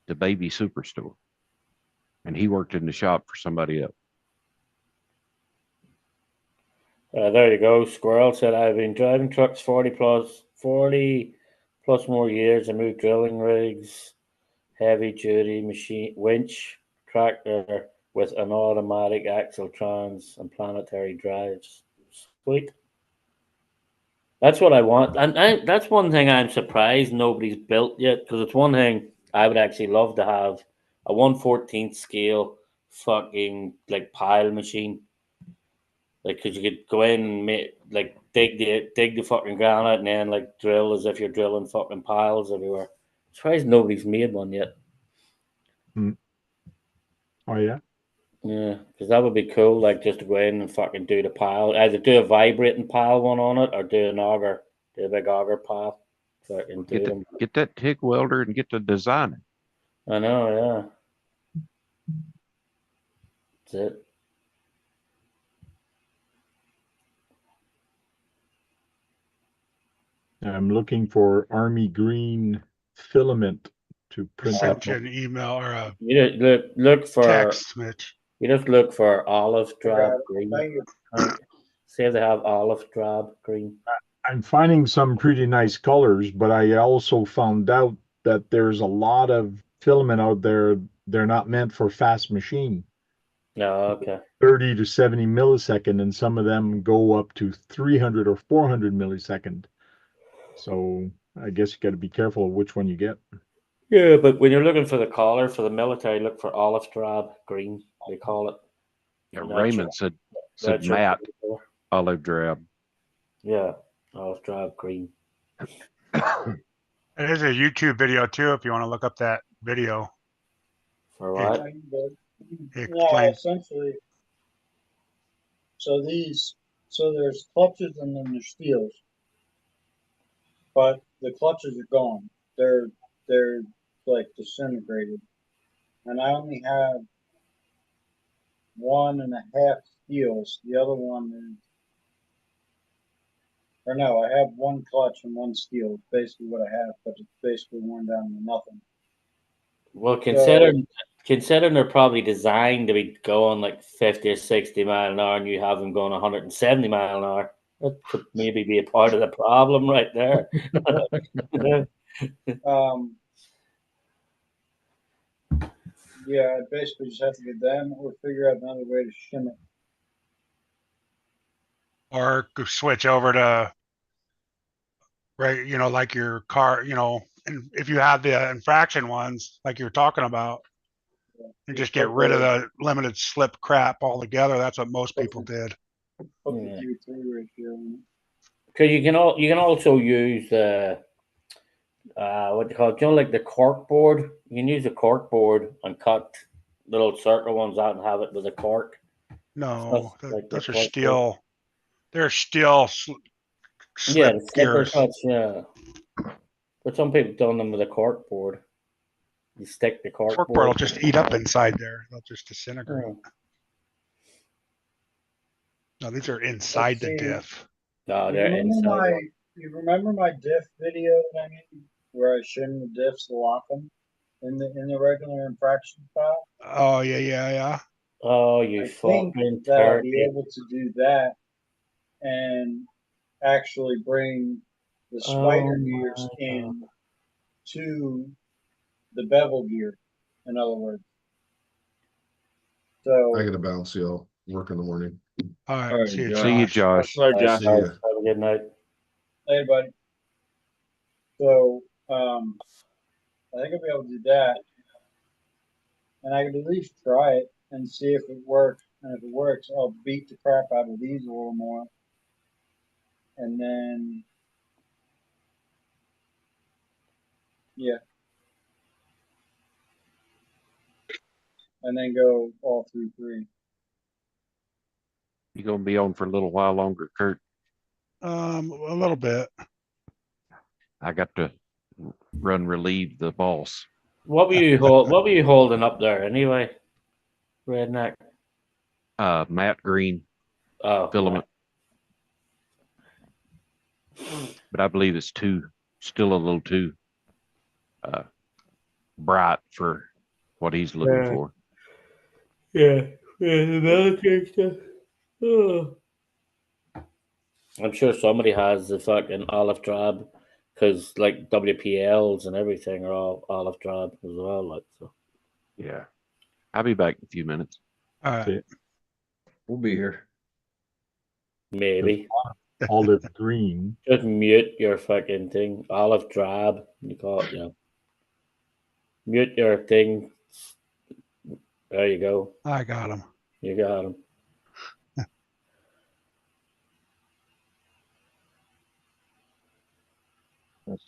to Baby Superstore, and he worked in the shop for somebody else. there you go. Squirrel said, I've been driving trucks 40 plus more years. I moved drilling rigs, heavy duty machine, winch, tractor with an automatic axle trans and planetary drives. Sweet. That's what I want. And that's one thing I'm surprised nobody's built yet, because it's one thing I would actually love to have a 1/14th scale fucking like pile machine. Like, cause you could go in and make, like, dig the fucking ground out and then like drill as if you're drilling fucking piles everywhere. Surprised nobody's made one yet. Oh yeah. Yeah, because that would be cool. Like, just to go in and fucking do the pile, either do a vibrating pile one on it or do an auger, do a big auger pile. Fucking do them. Get that TIG welder and get to design it. I know, yeah. That's it. I'm looking for army green filament to print out. Sent you an email or a You just look for text, Mitch. you just look for olive drab green. Thank you. See if they have olive drab green. I'm finding some pretty nice colors, but I also found out that there's a lot of filament out there. They're not meant for fast machine. No, okay. 30 to 70 millisecond, and some of them go up to 300 or 400 millisecond. So I guess you got to be careful of which one you get. Yeah, but when you're looking for the color for the military, look for olive drab green. They call it. Yeah, And Raymond said that's your matte color. olive drab. Yeah, olive drab green. There's a YouTube video too if you want to look up that video. For what? He Yeah, explains. essentially. So there's clutches and then there's steels. But the clutches are gone. They're like disintegrated. And I only have 1.5 steels. The other one is, or no, I have 1 clutch and 1 steel. It's basically what I have, but it's basically worn down to nothing. Well, considering they're probably designed to be going like 50 or 60 mile an hour, and you have them going 170 mile an hour, that could maybe be a part of the problem right there. Yeah, I basically just have to get them or figure out another way to shim it. Or switch over to, right, like your car, and if you have the infraction ones, like you were talking about, and just get rid of the limited slip crap altogether. That's what most people did. Put the G3 ratio in. Because you can also use what they call it, like the cork board. You can use a cork board and cut little circle ones out and have it with a cork. No, Like those the are cork still, board. they're still Yeah, the slip slipper gears. cuts, yeah. But some people done them with a cork board. You stick the cork Cork board board. will just eat up inside there. They'll just disintegrate. Oh. No, these are inside the diff. No, they're You remember my diff video that I made where I shimmed the diffs to lock them? in the regular infraction file. Oh, yeah. Oh, you I think fucking that I'll be turkey. able to do that and actually bring the Oh spider my gears God. in to the bevel gear, in other words. So I gotta bounce, y'all. Work in the morning. All All right. right, See you, Josh. See you, Josh. Josh. All right, Josh. See ya. Have a good night. hey buddy. So I think I'll be able to do that. And I could at least try it and see if it works. And if it works, I'll beat the crap out of these a little more. And then, yeah. And then go all through 3. You gonna be on for a little while longer, Kurt? A little bit. I got to run relieve the boss. What were you holding up there anyway? Redneck. Matte green Oh, filament, but I believe it's still a little too bright for what he's looking Yeah. for. Yeah. Another thing stuff. Oh. I'm sure somebody has the fucking olive drab, because like WPLs and everything are all olive drab as well. Like so. Yeah. I'll be back in a few minutes. All right. We'll be here. Maybe. Olive green. Just mute your fucking thing. Olive drab. You call it, yeah. Mute your thing. There you go. I got him. You got him.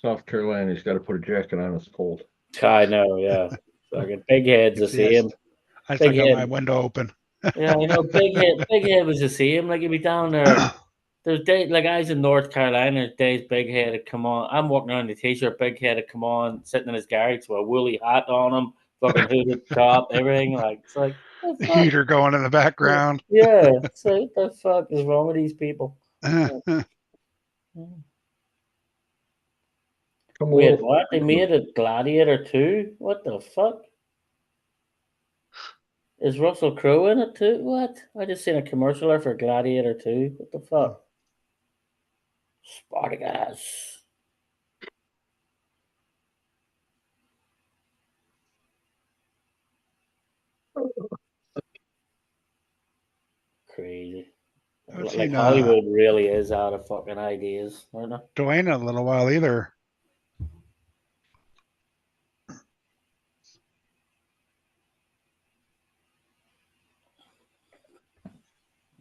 South Carolina's got to put a jacket on. It's cold. I know, yeah. Fucking big head's the same. I Big still got my head. window open. Yeah, I know. Big head was the same. Like you'd be down there. There's days like I was in North Carolina. There's days Big Head had come on. I'm walking around in the t-shirt. Big Head had come on, sitting in his garage with a woolly hat on him, fucking hooded top, everything. Like it's like what the fuck? Heater going in the background. Yeah, it's like what the fuck is wrong with these people? Wait, what? They made a Gladiator 2? What the fuck? Is Russell Crowe in it too? What? I just seen a commercial for Gladiator 2. What the fuck? Spartacus. Crazy. Like Hollywood really is out of fucking ideas, aren't they? Dwayne in a little while either.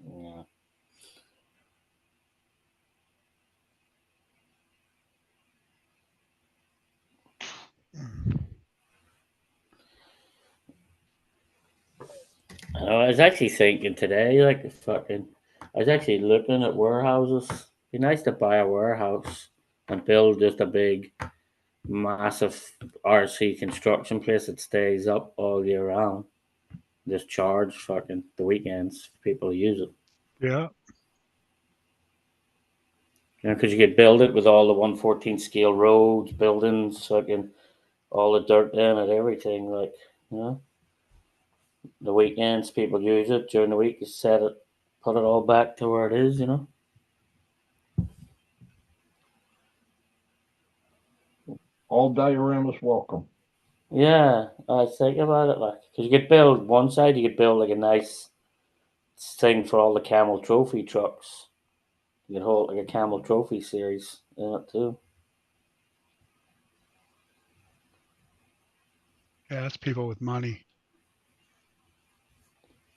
Yeah. I was actually thinking today, like fucking, I was actually looking at warehouses. Be nice to buy a warehouse and build just a big, massive RC construction place that stays up all year round. Just charge fucking the weekends for people to use it. Yeah. You know, because you could build it with all the 114 scale roads, buildings, fucking all the dirt in it, everything. Like, you know, the weekends people use it. During the week, you set it, put it all back to where it is. You know. All dioramas welcome. Yeah, I think about it like because you could build one side, you could build like a nice thing for all the Camel Trophy trucks. You could hold like a Camel Trophy series in it too. Yeah, that's people with money.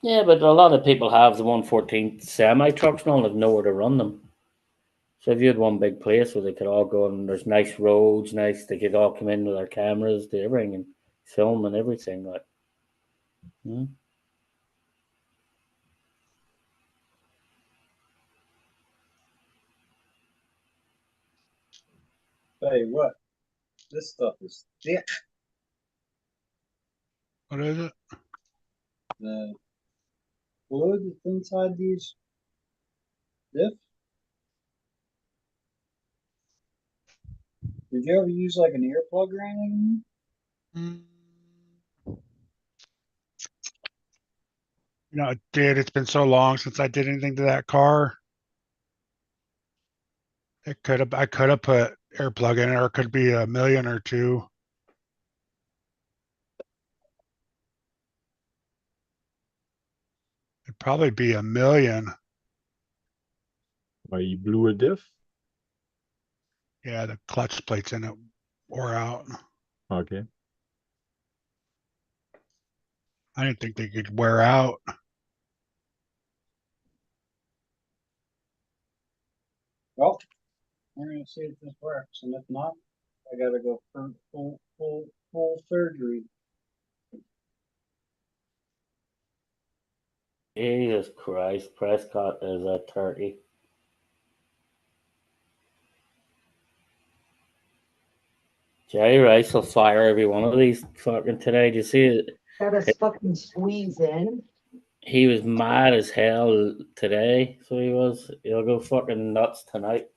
Yeah, but a lot of people have the 114 semi trucks and all have nowhere to run them. So if you had one big place where they could all go and there's nice roads, nice, they could all come in with their cameras, do everything and film and everything. Like, hmm? Tell you what, this stuff is thick. What is it? The fluid that's inside these diffs. Did you ever use like an earplug or anything? You know, dude, it's been so long since I did anything to that car. I could have put air plug in it, or it could be a million or two. It'd probably be a million. Why you blew a diff? Yeah, the clutch plates in it wore out. Okay. I didn't think they could wear out. Well, we're gonna see if this works, and if not, I gotta go for full surgery. Jesus Christ, Prescott is a turkey. Jerry Rice will fire every one of these fucking today. Do you see it? Got us fucking squeeze in. He was mad as hell today, so he was. He'll go fucking nuts tonight.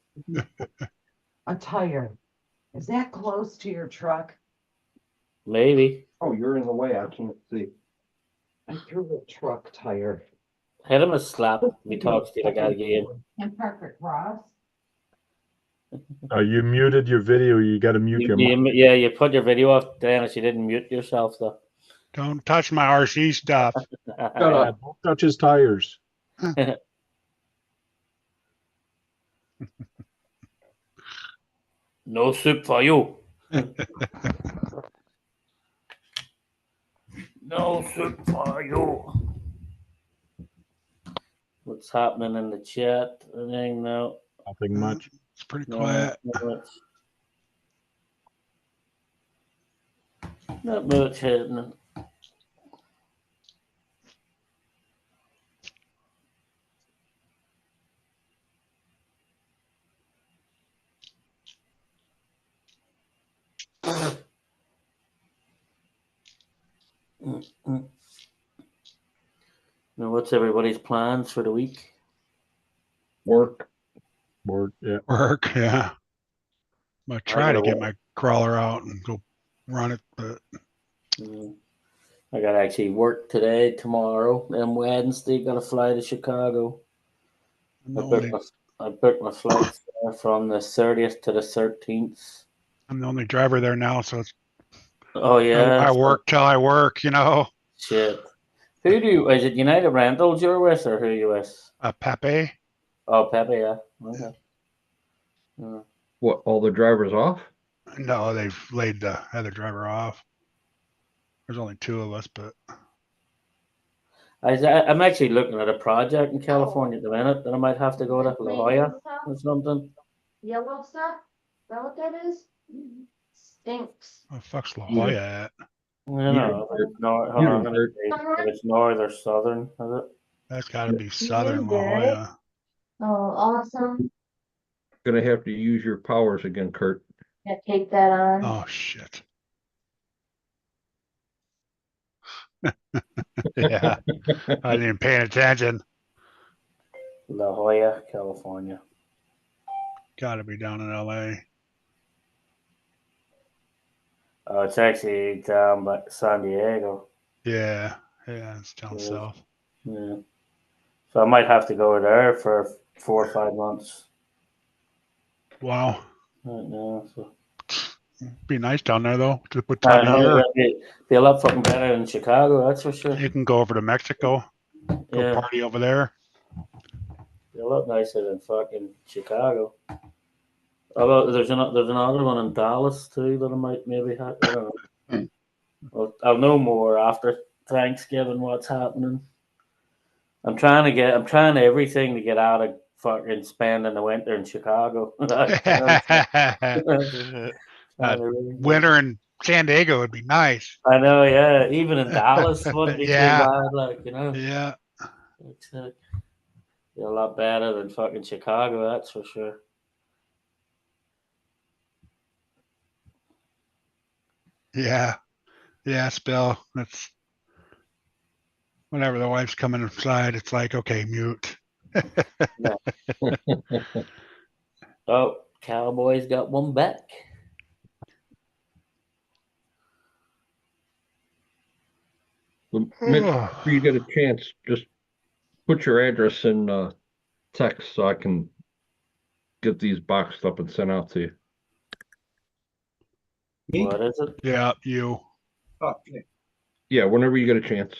A tire. Is that close to your truck? Maybe. Oh, you're in the way. I can't see. I threw a truck tire. Hit him a slap. He talks to the guy again. And Parker Cross. You muted your video. You got to mute your mic. Yeah, you put your video off, Dennis. You didn't mute yourself, though. Don't touch my RC stuff. Don't touch his tires. No soup for you. No soup for you. What's happening in the chat? Anything now? Nothing much. It's pretty quiet. Not much happening. Now, what's everybody's plans for the week? Work. Yeah. Work, yeah. I'm gonna try to get my crawler out and go run it, but I got to actually work today, tomorrow, and Wednesday. Got to fly to Chicago. I booked my flights from the 30th to the 13th. I'm the only driver there now, so it's. Oh yeah. I work till I work, you know. Shit. Who do you? Is it United Rentals you're with, or who are you with? Pepe. Oh, Pepe, yeah. Okay. Yeah. What? All the drivers off? No, they've laid the other driver off. There's only two of us, but I'm actually looking at a project in California at the minute that I might have to go to La Jolla or something. Yellow stuff? Is that what that is? Stinks. what the fuck's La Jolla at? I don't know. If it's north or southern, is it? That's got to be southern La Jolla. Oh, awesome. Gonna have to use your powers again, Kurt. Yeah, take that on. Oh shit. Yeah, I didn't pay attention. La Jolla, California. Got to be down in LA. Oh, it's actually down by San Diego. Yeah, it's down south. Yeah. So I might have to go there for 4 or 5 months. Wow. Right now, so. Be nice down there though. To put time of year. Be a lot fucking better than Chicago, that's for sure. You can go over to Mexico. Go party over there. Be a lot nicer than fucking Chicago. Although there's another one in Dallas too that I might maybe have. I don't know. I'll know more after Thanksgiving what's happening. I'm trying everything to get out of fucking spending the winter in Chicago. Winter in San Diego would be nice. I know, yeah. Even in Dallas wouldn't be too bad, like, you know. Yeah. It's be a lot better than fucking Chicago, that's for sure. Yeah. Yeah, Spill. That's whenever the wife's coming inside, it's like, okay, mute. Oh, Cowboys got one back. Mitch, if you get a chance, just put your address in text so I can get these boxed up and sent out to you. Me? What is it? Yeah, you. Oh, okay. Yeah, whenever you get a chance.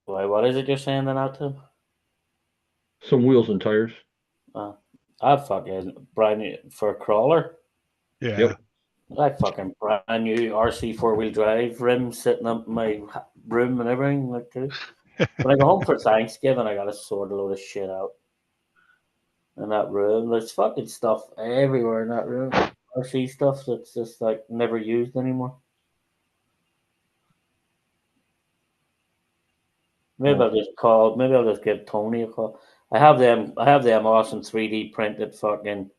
Why? What is it you're sending out to? Some wheels and tires. I fucking brand new for a crawler. Yeah. Yep. I fucking brand new RC 4-wheel drive rim sitting up in my room and everything like too. When I go home for Thanksgiving, I gotta sort a load of shit out in that room. There's fucking stuff everywhere in that room. RC stuff that's just like never used anymore. Maybe I'll just call. Maybe I'll just give Tony a call. I have them awesome 3D printed fucking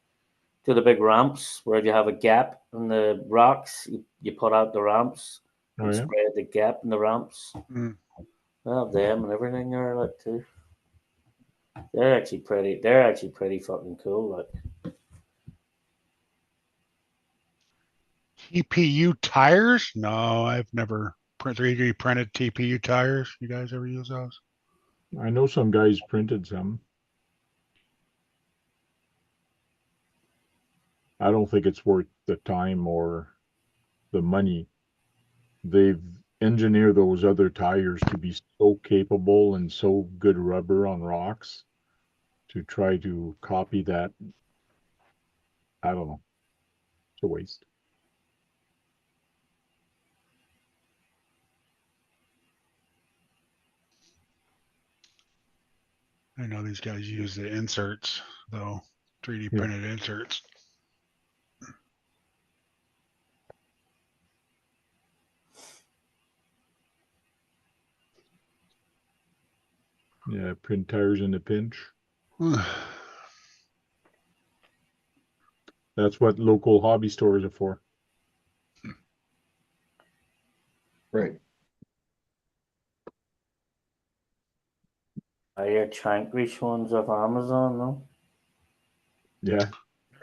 to the big ramps where you have a gap in the rocks. You put out the ramps and Oh, yeah. spread the gap in the ramps. Mm. I have them and everything there like too. They're actually pretty. They're actually pretty fucking cool. Like TPU tires? No, I've never 3D printed TPU tires. You guys ever use those? I know some guys printed some. I don't think it's worth the time or the money. They've engineered those other tires to be so capable and so good rubber on rocks. To try to copy that, I don't know. It's a waste. I know these guys use the inserts, though. 3D Yeah. printed inserts. Yeah, print tires in a pinch. That's what local hobby stores are for. Right. I hear tank grease ones off Amazon. No. Yeah,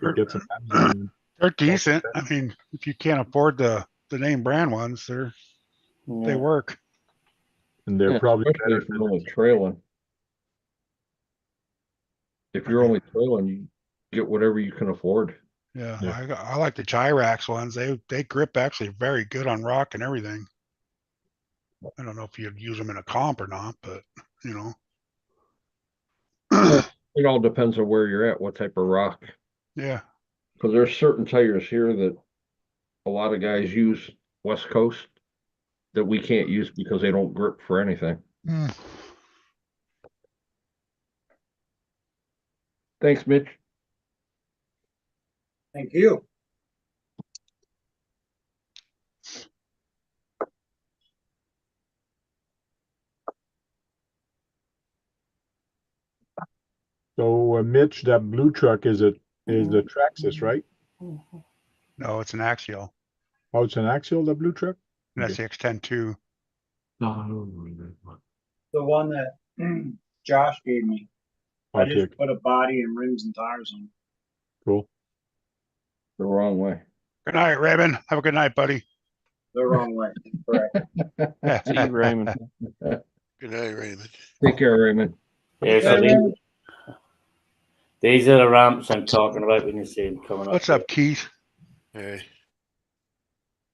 you get some Amazon. They're decent. I mean, if you can't afford the name brand ones, they work. And they're Yeah, probably especially better if you're than only trailing. If you're only trailing, you get whatever you can afford. Yeah, Yeah. I like the Gyrax ones. They grip actually very good on rock and everything. I don't know if you'd use them in a comp or not, but you know. Well, it all depends on where you're at, what type of rock. Yeah. Because there's certain tires here that a lot of guys use West Coast that we can't use because they don't grip for anything. Mm. Thanks, Mitch. Thank you. So, Mitch, that blue truck is the Traxxas, right? No, it's an Axial. Oh, it's an Axial, the blue truck? An Okay. SCX-10-2. The one that Josh gave me. I Okay, just put a body and rims and tires on. cool. The wrong way. Good night, Raymond. Have a good night, buddy. The wrong way. Correct. See you, Raymond. Good night, Raymond. Take care, Raymond. Yeah, so these are the ramps I'm talking about when you see them coming up. What's up, Keith? Hey.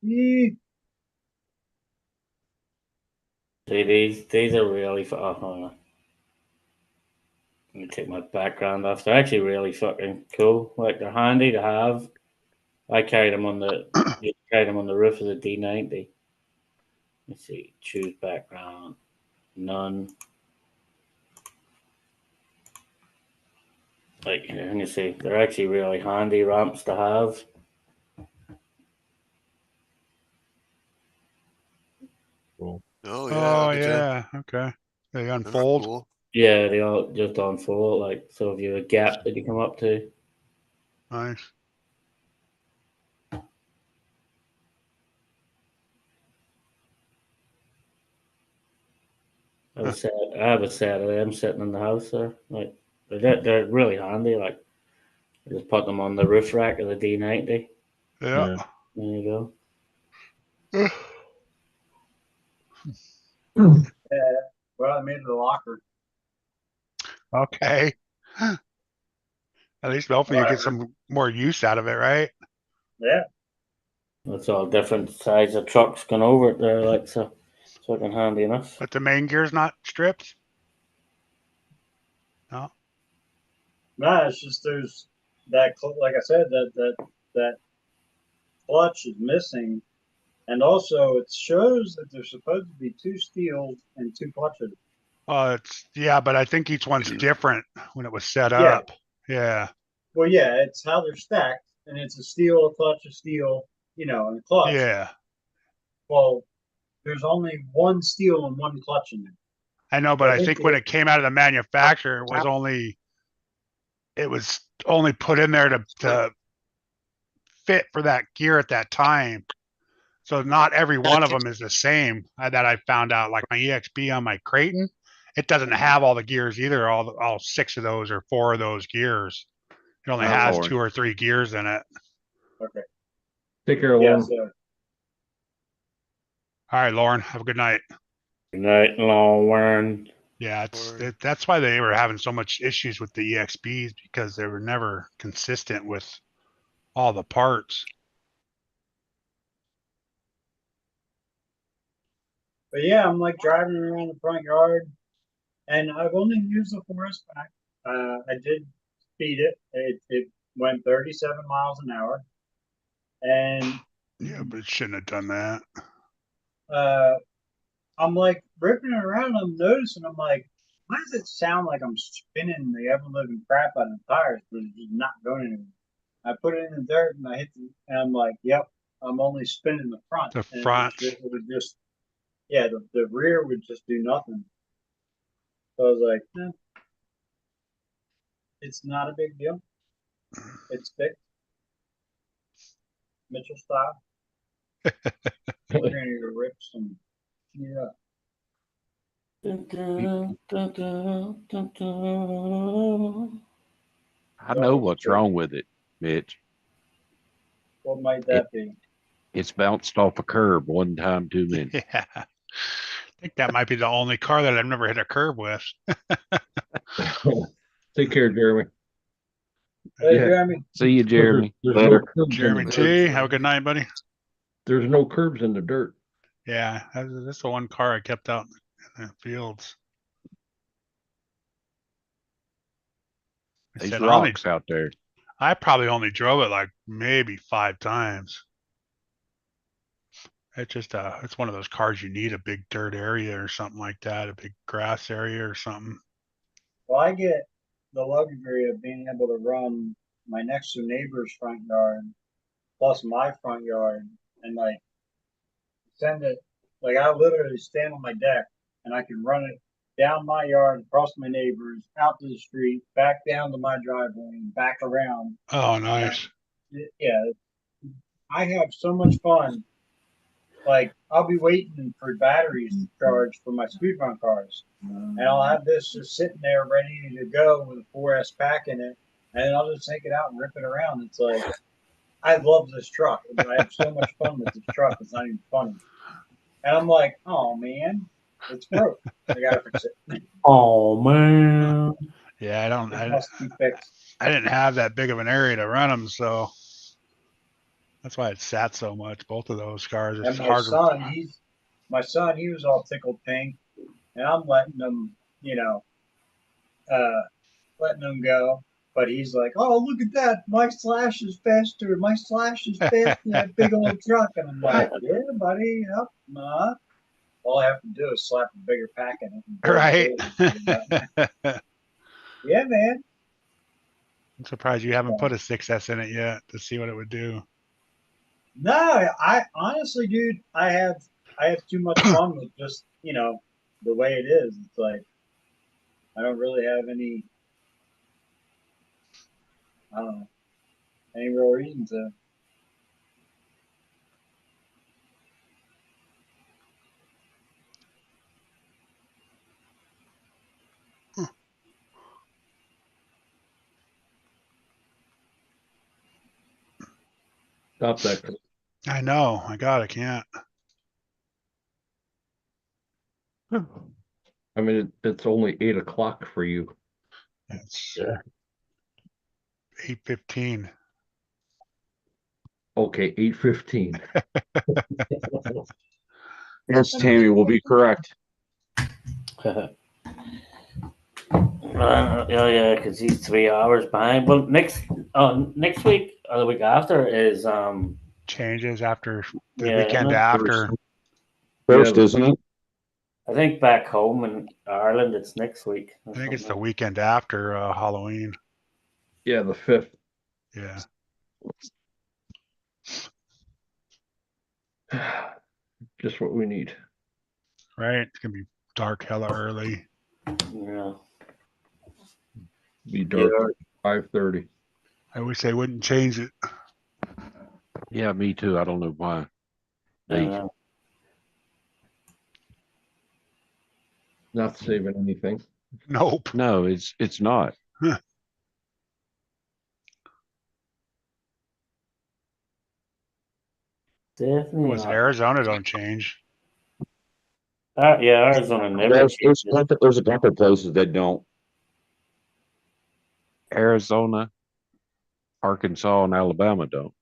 See, these are really. Oh, hold on. Let me take my background off. They're actually really fucking cool. Like they're handy to have. I carried them on the roof of the D90. Let's see. Choose background. None. Like here, and you see, they're actually really handy ramps to have. Cool. Oh yeah. Oh Good job. yeah. Okay. They unfold. Cool. Yeah, they all just unfold. Like so, if you have a gap that you come up to. Nice. I have a set of them sitting in the house there. Like they're really handy. Like I just put them on the roof rack of the D90. Yeah. Yeah. There you go. Well, I made it a locker. Okay. At least hopefully you get some more use out of it, right? Yeah. That's all different size of trucks going over it there, like so fucking handy enough. But the main gear's not stripped. No. No, it's just there's that, like I said, that clutch is missing, and also it shows that there's supposed to be 2 steels and 2 clutches. Yeah, but I think each one's different when it was set Yeah. up. Yeah. Well, yeah, it's how they're stacked, and it's a steel, a clutch, a steel, and a clutch. Yeah. Well, there's only 1 steel and 1 clutch in there. I know, but I think when it came out of the manufacturer, it was only put in there to fit for that gear at that time. So not every one of them is the same that I found out. Like my EXP on my Creighton, it doesn't have all the gears either, all 6 of those or 4 of those gears. It only has Lord. 2 or 3 gears in it. Okay. Take care, Yeah, Lauren. so All right, Lauren, have a good night. Good night, Lauren. Yeah, that's why they were having so much issues with the EXPs, because they were never consistent with all the parts. but yeah, I'm like driving around the front yard, and I've only used the forest pack. I did speed it. It went 37 miles an hour, and Yeah, but it shouldn't have done that. I'm like ripping it around. I'm noticing. I'm like, why does it sound like I'm spinning the ever living crap out of the tires, but it's just not going anywhere? I put it in the dirt and I hit and I'm like, yep, I'm only spinning the front. The And front. it would just, yeah, the rear would just do nothing. So I was like, it's not a big deal. It's fixed. Mitchell style. We're gonna need to rip some. Yeah. I know what's wrong with it, Mitch. What might that be? It's bounced off a curb one time too many. Yeah. I think that might be the only car that I've never hit a curb with. Take care, Jeremy. Hey, Yeah. Jeremy. See you, Jeremy. There's Later. no curbs in Jeremy the T, dirt. have a good night, buddy. There's no curbs in the dirt. Yeah, that's the one car I kept out in the fields. I There's said rocks out there. I probably only drove it like maybe 5 times. It's just it's one of those cars you need a big dirt area or something like that, a big grass area or something. Well, I get the luxury of being able to run my next door neighbor's front yard plus my front yard and like send it. Like I literally stand on my deck and I can run it down my yard, across my neighbors, out to the street, back down to my driveway, and back around. Oh, nice. Yeah, I have so much fun. Like I'll be waiting for batteries to charge for my speed run cars, and I'll have this just sitting there ready to go with a 4S pack in it, and I'll just take it out and rip it around. It's like I love this truck. I have so much fun with this truck. It's not even funny. And I'm like, oh man, it's broke. I gotta fix it. Oh man. Yeah, It must be fixed. I didn't have that big of an area to run them, so that's why it sat so much. Both of those cars. It's And hard. my son, he was all tickled pink, and I'm letting him, letting him go. But he's like, oh, look at that. My Slash is faster. My Slash is faster than that big old truck. And I'm like, yeah, buddy. Yep. Nah. All I have to do is slap a bigger pack in it. Right. Yeah, man. I'm surprised you haven't put a 6S in it yet to see what it would do. No, I honestly, dude, I have too much fun with just, the way it is. It's like, I don't really have any, I don't know, any real reason to. Stop that. I know. My God, I can't. I mean, it's only 8 o'clock for you. It's Yeah. 8:15. Okay, 8:15. Yes, Tammy will be correct. Yeah, because he's 3 hours behind. Well, next week or the week after is Changes after the yeah, weekend after. First, Yeah, isn't it? I think back home in Ireland it's next week. I think it's the weekend after Halloween. Yeah, the 5th. Yeah. Just what we need. Right. It's gonna be dark hella early. Yeah. Be dark at 5:30. I wish they wouldn't change it. Yeah, me too. I don't know why. Not saving anything. Nope. No, it's not. Definitely Was not. Arizona don't change. Yeah, Arizona never There's changes. a couple places that don't. Arizona, Arkansas, and Alabama don't.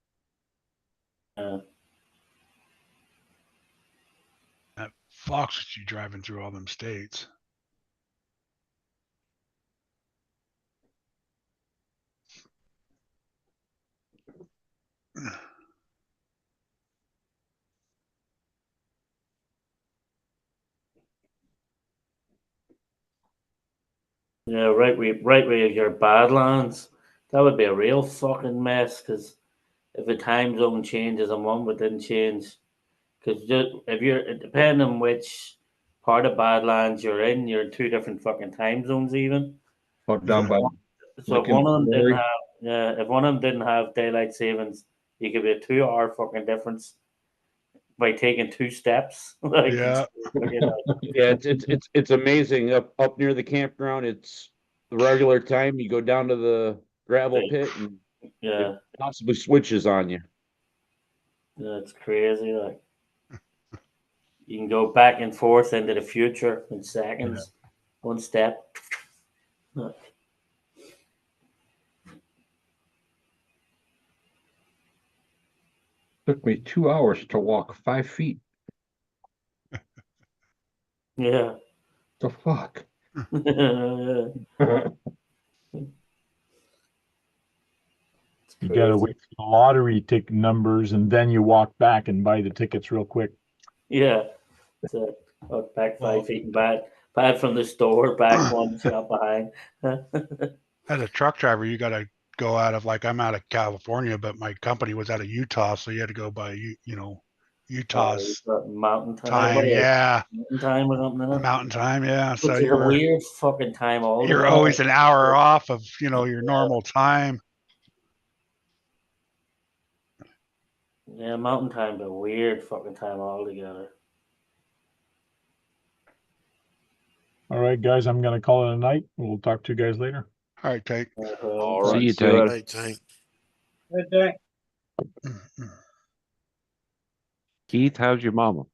That Fox with you driving through all them states. Yeah, right where your Badlands, that would be a real fucking mess. Because if the time zone changes and one would then change, because if you're depending on which part of Badlands you're in two different fucking time zones even. Oh, down by So like if one of them didn't Missouri. have, if one of them didn't have daylight savings, you could be a 2 hour fucking difference by taking two steps. Like, Yeah. Yeah, it's amazing up near the campground. It's the regular time. You go down to the gravel pit and yeah, it possibly switches on you. it's crazy. Like you can go back and forth into the future in seconds, one step. Took me 2 hours to walk 5 feet. Yeah. The fuck? You gotta wait for the lottery tick numbers and then you walk back and buy the tickets real quick. Yeah. So back 5 feet and back from the store, back one shop behind. As a truck driver, you got to go out of, like, I'm out of California, but my company was out of Utah, so you had to go by Utah's mountain time. Yeah. Mountain time or something. Mountain time. Yeah. Which So is a weird fucking time altogether. you're always an hour off of your normal time. Yeah, mountain time's a weird fucking time altogether. All right, guys, I'm gonna call it a night. We'll talk to you guys later. All right, Tank. All See right, you, see you Tank. later. Right, Tank. Good day. Keith, how's your mama?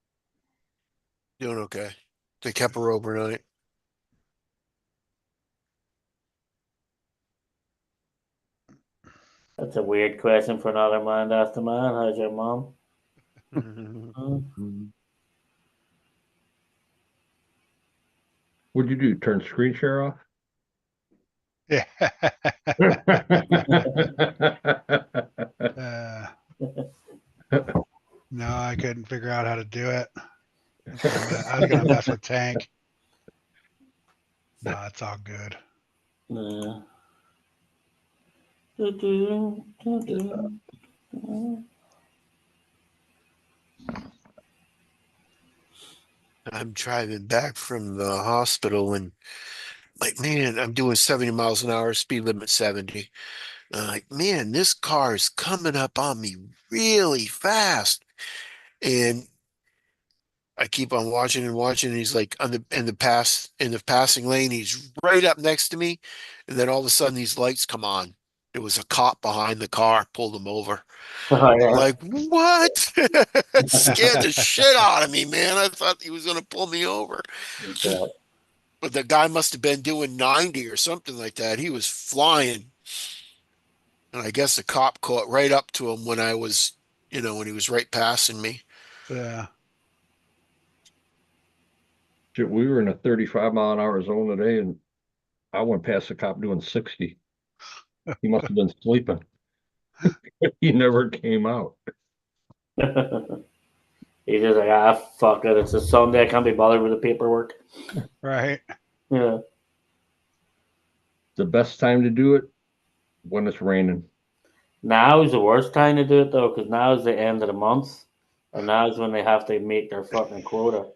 Doing okay. They kept her overnight. That's a weird question for another man to ask the man. How's your mom? What'd you do? Turn screen share off? Yeah. No, I couldn't figure out how to do it. I was gonna mess with Tank. No, it's all good. I'm driving back from the hospital and like, man, I'm doing 70 miles an hour, speed limit 70. Like, man, this car is coming up on me really fast. And I keep on watching and watching. And he's like in the passing lane. He's right up next to me. And then all of a sudden these lights come on. There was a cop behind the car, pulled him over. Oh, yeah. I'm like, what? It scared the shit out of me, man. I thought he was gonna pull me over. Yeah. But the guy must have been doing 90 or something like that. He was flying. And I guess the cop caught right up to him when I was, when he was right passing me. Yeah. Shit, we were in a 35-mile-an-hour zone today, and I went past the cop doing 60. He must have been sleeping. He never came out. He's just like, fuck it. It's a Sunday. I can't be bothered with the paperwork. Right. Yeah. The best time to do it when it's raining. Now is the worst time to do it though, because now is the end of the month, and now is when they have to make their fucking quota.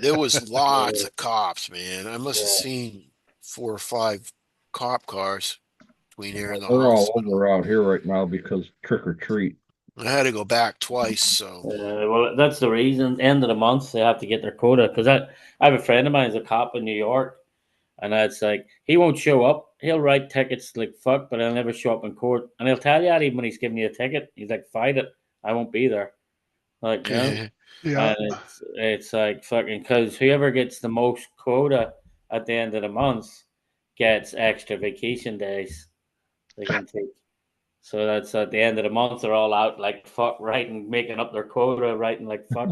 There was lots of cops, man. I must have Yeah. seen 4 or 5 cop cars between here and the They're all hospital. over out here right now because trick or treat. I had to go back twice, so Well, that's the reason. End of the month, they have to get their quota. Because I have a friend of mine who's a cop in New York, and it's like he won't show up. He'll write tickets like fuck, but he'll never show up in court. And he'll tell you that even when he's giving you a ticket, he's like, "Fight it, I won't be there." Like, Yeah. and it's like fucking because whoever gets the most quota at the end of the month gets extra vacation days they can take. So that's at the end of the month, they're all out like fuck, writing, making up their quota, writing like fuck.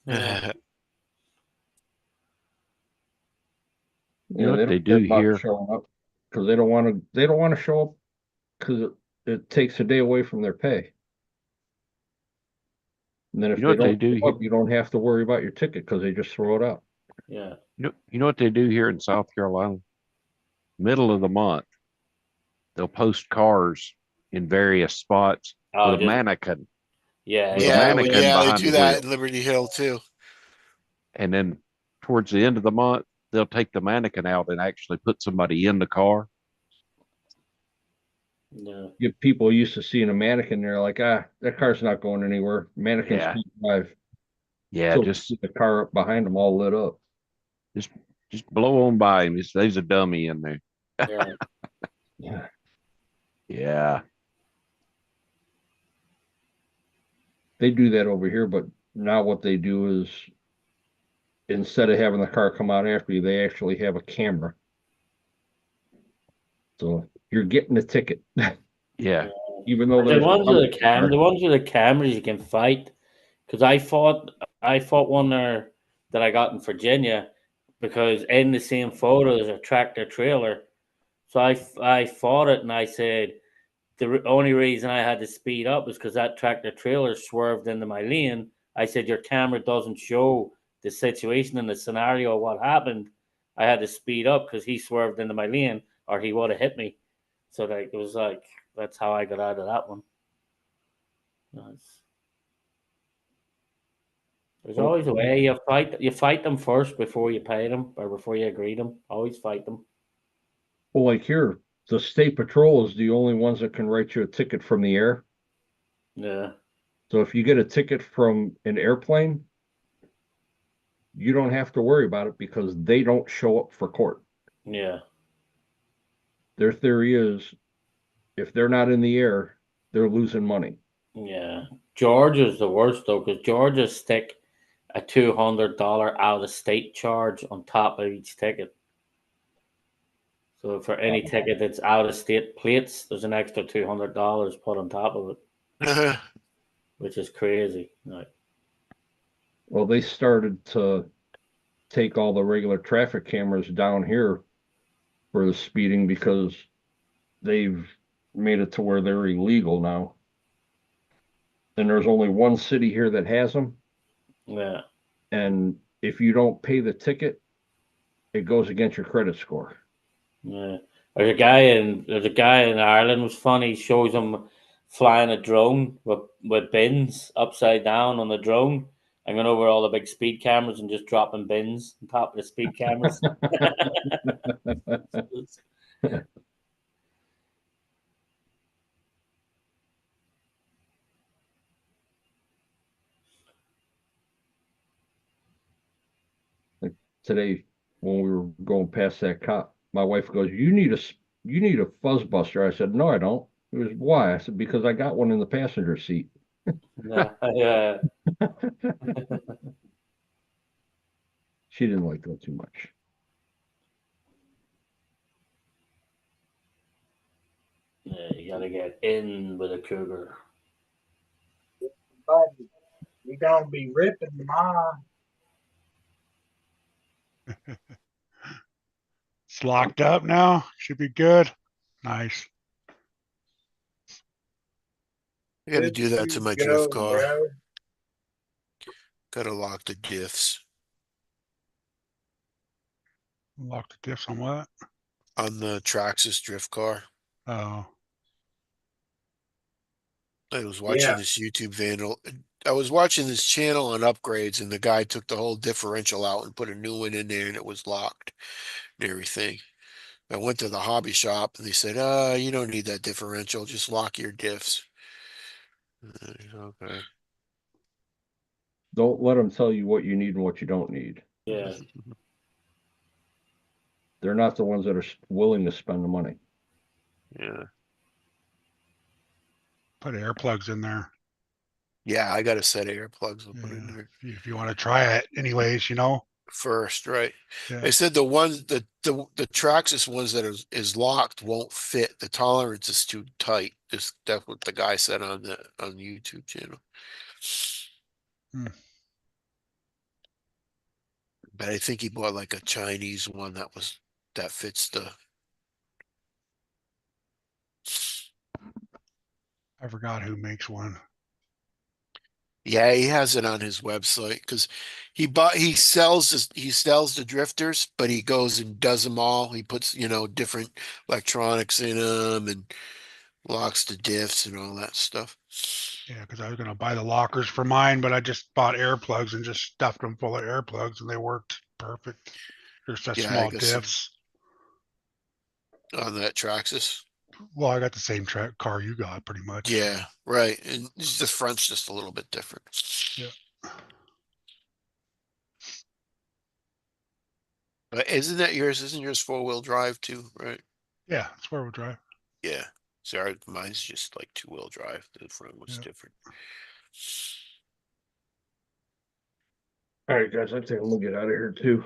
Yeah. You know what they do here? Showing up because they don't want to. They don't want to show up because it takes a day away from their pay. And then if You know they what they don't do show up, you don't have to worry about your ticket because they just throw it out. Yeah. You know what they do here in South Carolina? Middle of the month, they'll post cars in various spots with a mannequin. Yeah, with a yeah, mannequin they behind do the that wheel. in Liberty Hill too. And then towards the end of the month, they'll take the mannequin out and actually put somebody in the car. Yeah. Get people used to seeing a mannequin, they're like, that car's not going anywhere. Mannequins Yeah. can't drive. Yeah, So just see the car up behind them all lit up. just blow on by him. There's a dummy in there. Yeah. Yeah. Yeah. They do that over here, but now what they do is instead of having the car come out after you, they actually have a camera. So you're getting a ticket. Yeah. Even though The ones with the ones with the cameras you can fight. Because I fought one there that I got in Virginia because in the same photo there's a tractor trailer. So I fought it and I said the only reason I had to speed up was because that tractor trailer swerved into my lane. I said your camera doesn't show the situation and the scenario of what happened. I had to speed up because he swerved into my lane or he would have hit me. So like it was like that's how I got out of that one. Nice. There's always a way you fight them first before you pay them or before you agree them. Always fight them. Well, like here, the state patrol is the only ones that can write you a ticket from the air. Yeah. So if you get a ticket from an airplane, you don't have to worry about it because they don't show up for court. Yeah. Their theory is if they're not in the air, they're losing money. Yeah. Georgia's the worst though, because Georgia stick a $200 out of state charge on top of each ticket. So for any ticket that's out of state plates, there's an extra $200 put on top of it, which is crazy. Like, Well, they started to take all the regular traffic cameras down here for the speeding because they've made it to where they're illegal now. And there's only one city here that has them. yeah. And if you don't pay the ticket, it goes against your credit score. Yeah. There's a guy in Ireland was funny. He shows him flying a drone with bins upside down on the drone and going over all the big speed cameras and just dropping bins on top of the speed cameras. Today, when we were going past that cop, my wife goes, you need a fuzz buster. I said, no, I don't. It was why? I said, because I got one in the passenger seat. Yeah. She didn't like that too much. Yeah, you gotta get in with a cougar. Buddy, you gonna be ripping ma. It's locked up now. Should be good. Nice. I gotta Good do that to you my drift go, car. bro. Gotta lock the diffs Lock the diffs on what? on the Traxxas drift car. Oh, I was watching Yeah. this YouTube video. I was watching this channel on upgrades, and the guy took the whole differential out and put a new one in there, and it was locked and everything. I went to the hobby shop, and they said, you don't need that differential. Just lock your diffs. Okay. Don't let them tell you what you need and what you don't need. Yeah. They're not the ones that are willing to spend the money. Yeah. put air plugs in there. Yeah, I got a set of earplugs. I'll put in Yeah. there If you want to try it anyways, you know. first, right? Yeah. They said the ones the Traxxas ones that is locked won't fit. The tolerance is too tight. That's what the guy said on the YouTube channel. Hmm. But I think he bought like a Chinese one that fits the. I forgot who makes one. Yeah, he has it on his website because he sells the drifters, but he goes and does them all. He puts different electronics in them and locks the diffs and all that stuff. Yeah, because I was gonna buy the lockers for mine, but I just bought air plugs and just stuffed them full of air plugs, and they worked perfect. They're such Yeah, I small guess diffs. on that Traxxas. Well, I got the same car you got, pretty much. Yeah, right. And the front's just a little bit different. Yeah. But isn't that yours? Isn't yours 4-wheel drive too, right? Yeah, it's four-wheel drive. Yeah. So mine's just like 2-wheel drive. The front was different. All right, guys, I think I'm gonna get out of here too.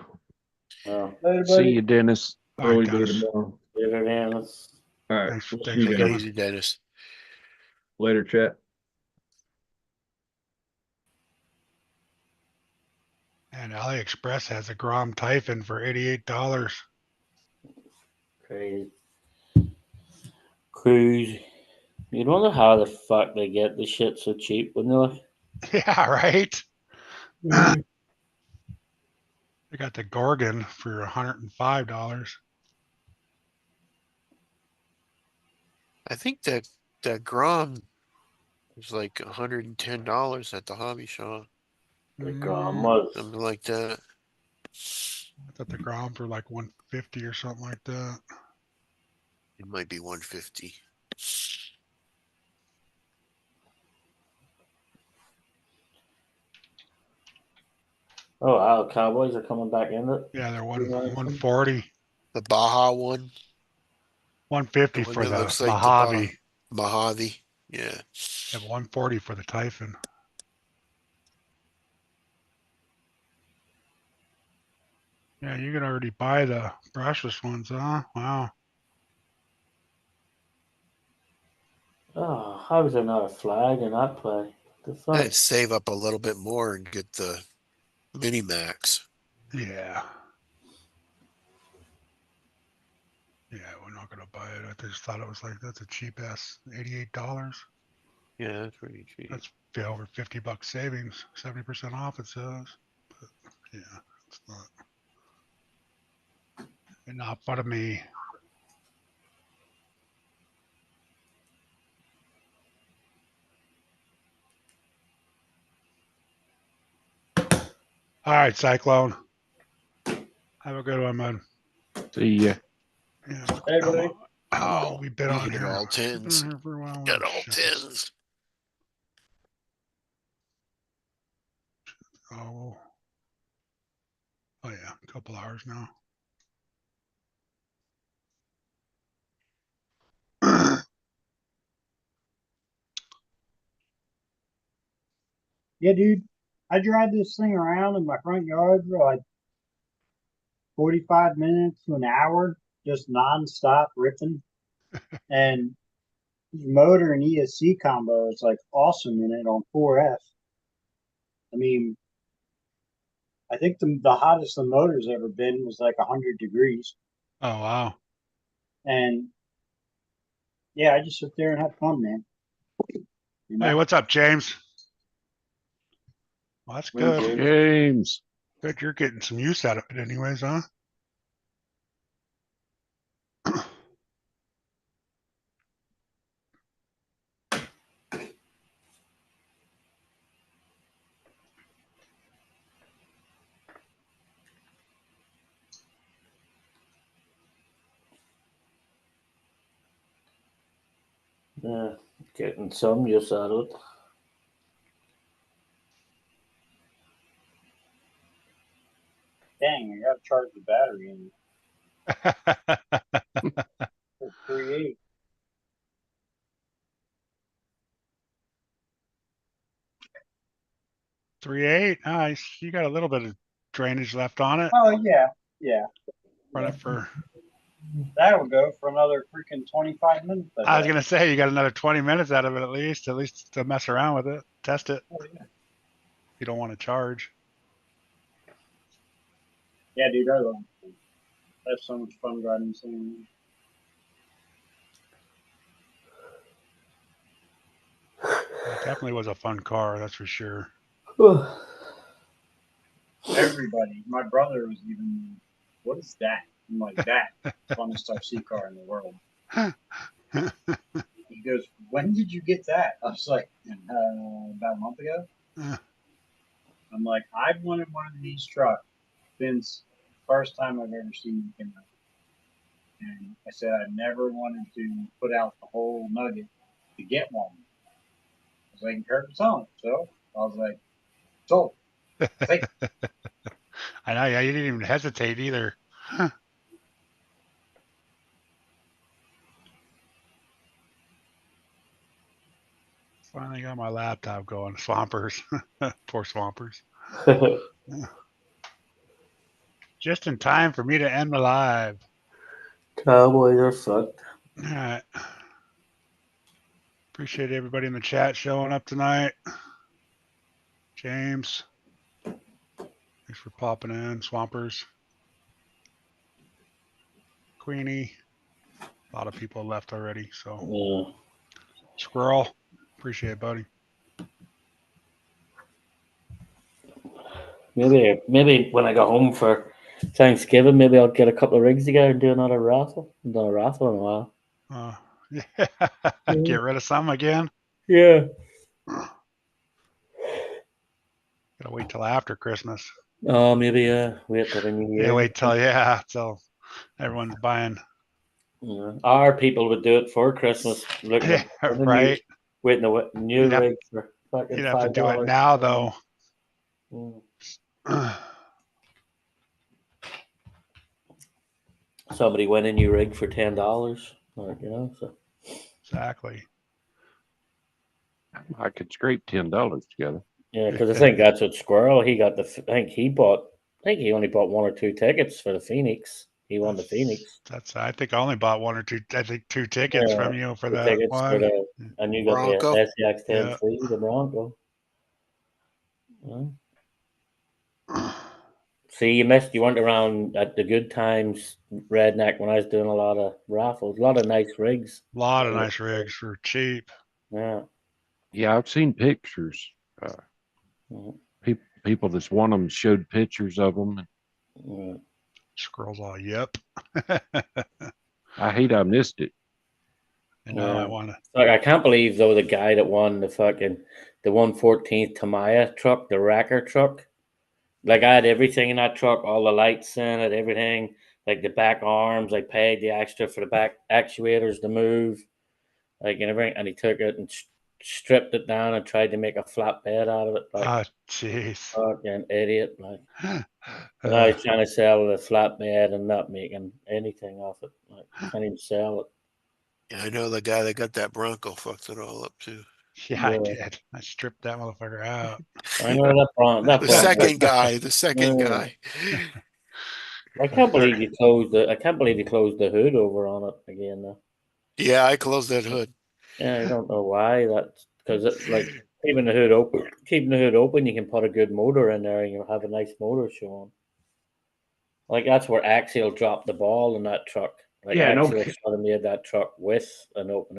Later, See buddy. you, Dennis. All right, Early day Dennis. tomorrow. Later, Dennis. All right. Thanks, We'll thanks see you for Take it guys. coming. easy, Dennis. Later, chat. And AliExpress has a Grom Typhon for $88. Crazy. Cruise. You wonder how the fuck they get the shit so cheap, wouldn't they? Yeah, right. Mhm. I got the Gorgon for $105. I think that Grom was like $110 at the hobby shop. The Grom was. Something like that. I thought the Grom for like 150 or something like that. It might be 150. Oh wow, Cowboys are coming back in it. Yeah, they're 140, The Baja one. 150 The one for that the looks like Mojave. the Mojave. Yeah. And 140 for the Typhon. Yeah, you can already buy the brushless ones, huh? Wow. Oh, how is there not a flag in that play? The fuck? I'd save up a little bit more and get the Mini Max. Yeah. Yeah, we're not gonna buy it. I just thought it was like that's a cheap ass $88. Yeah, that's pretty cheap. That's over $50 savings, 70% off. It says, but yeah, it's not. And not fun of me. All right, Cyclone. Have a good one, man. See ya. Yeah. Hey, buddy. Oh, we've been You on can hit here. all We've been tens. on here for a while. Got Oh, all shit. tens. Oh, oh yeah, a couple hours now. Yeah, dude. I drive this thing around in my front yard for like 45 minutes to an hour, just nonstop ripping. And motor and ESC combo is like awesome in it on 4F. I mean, I think the hottest the motor's ever been was like 100 degrees. Oh wow. And yeah, I just sit there and have fun, man. You know? Hey, what's up, James? Well, that's good. James. Good, you're getting some use out of it, anyways, huh? Yeah, getting some use out of it. Dang, I gotta charge the battery in 3.8. $3.8. Nice. You got a little bit of drainage left on it. Oh yeah, yeah. Run it for. That'll go for another freaking 25 minutes. I was gonna say you got another 20 minutes out of it at least to mess around with it, test it. Oh, yeah. You don't want to charge. Yeah, dude, I love it. I have so much fun driving this thing. It definitely was a fun car, that's for sure. Everybody, my brother was even, what is that? I'm like, that funnest RC car in the world. He goes, when did you get that? I was like, about a month ago. I'm like, I've wanted one of these trucks since first time I've ever seen it come out. And I said I never wanted to put out the whole nugget to get one. I was like, Kurt was on it. So I was like, sold. I know, yeah, you didn't even hesitate either. Finally got my laptop going. Swampers. Poor Swampers. Just in time for me to end the live. Cowboys are fucked. All right. Appreciate everybody in the chat showing up tonight. James. Thanks for popping in. Swampers. Queenie. A lot of people left already, so. Yeah. Squirrel. Appreciate it, buddy. Maybe when I go home for Thanksgiving, maybe I'll get a couple of rigs together and do another raffle. I've done a raffle in a while. Yeah. Get rid of some again. Yeah. Gotta wait till after Christmas. Oh, maybe wait till the new year. Yeah, wait till everyone's buying. Yeah. Our people would do it for Christmas. Looking at right. Waiting a new rig for fucking $5. You'd have to do it now, though. Somebody went a new rig for $10, so. Exactly. I could scrape $10 together. Yeah, because I think that's what Squirrel, he got I think he only bought one or two tickets for the Phoenix. He won the Phoenix. I think I only bought one or two. I think 2 tickets from you for that one. And you got Bronco. the SCX 10 the Bronco. Yeah. See, you weren't around at the good times, Redneck, when I was doing a lot of raffles, a lot of nice rigs. A lot of nice rigs for cheap. Yeah. Yeah, I've seen pictures. People that's won them showed pictures of them. Squirrels all, yep. I hate I missed it. I know, I want to. Like, I can't believe, though, the guy that won the 114th Tamiya truck, the Racker truck. Like, I had everything in that truck, all the lights in it, everything. Like the back arms, I paid the extra for the back actuators to move. Like, and everything. And he took it and stripped it down and tried to make a flatbed out of it. Like, oh, jeez. Fucking idiot. Like, and I was trying to sell the flatbed and not making anything off it. Like, can't even sell it. Yeah, I know the guy that got that Bronco fucked it all up too. Yeah, I Yeah. did. I stripped that motherfucker out. I know that brought that The brought second guy, the second Yeah. guy. I can't believe you closed the. I can't believe you closed the hood over on it again. Though. Yeah, I closed that hood. Yeah, I don't know why. That's because it's like keeping the hood open. Keeping the hood open, you can put a good motor in there, and you'll have a nice motor showing. Like that's where Axial dropped the ball in that truck. Like Yeah, no Axial should have made that truck with an open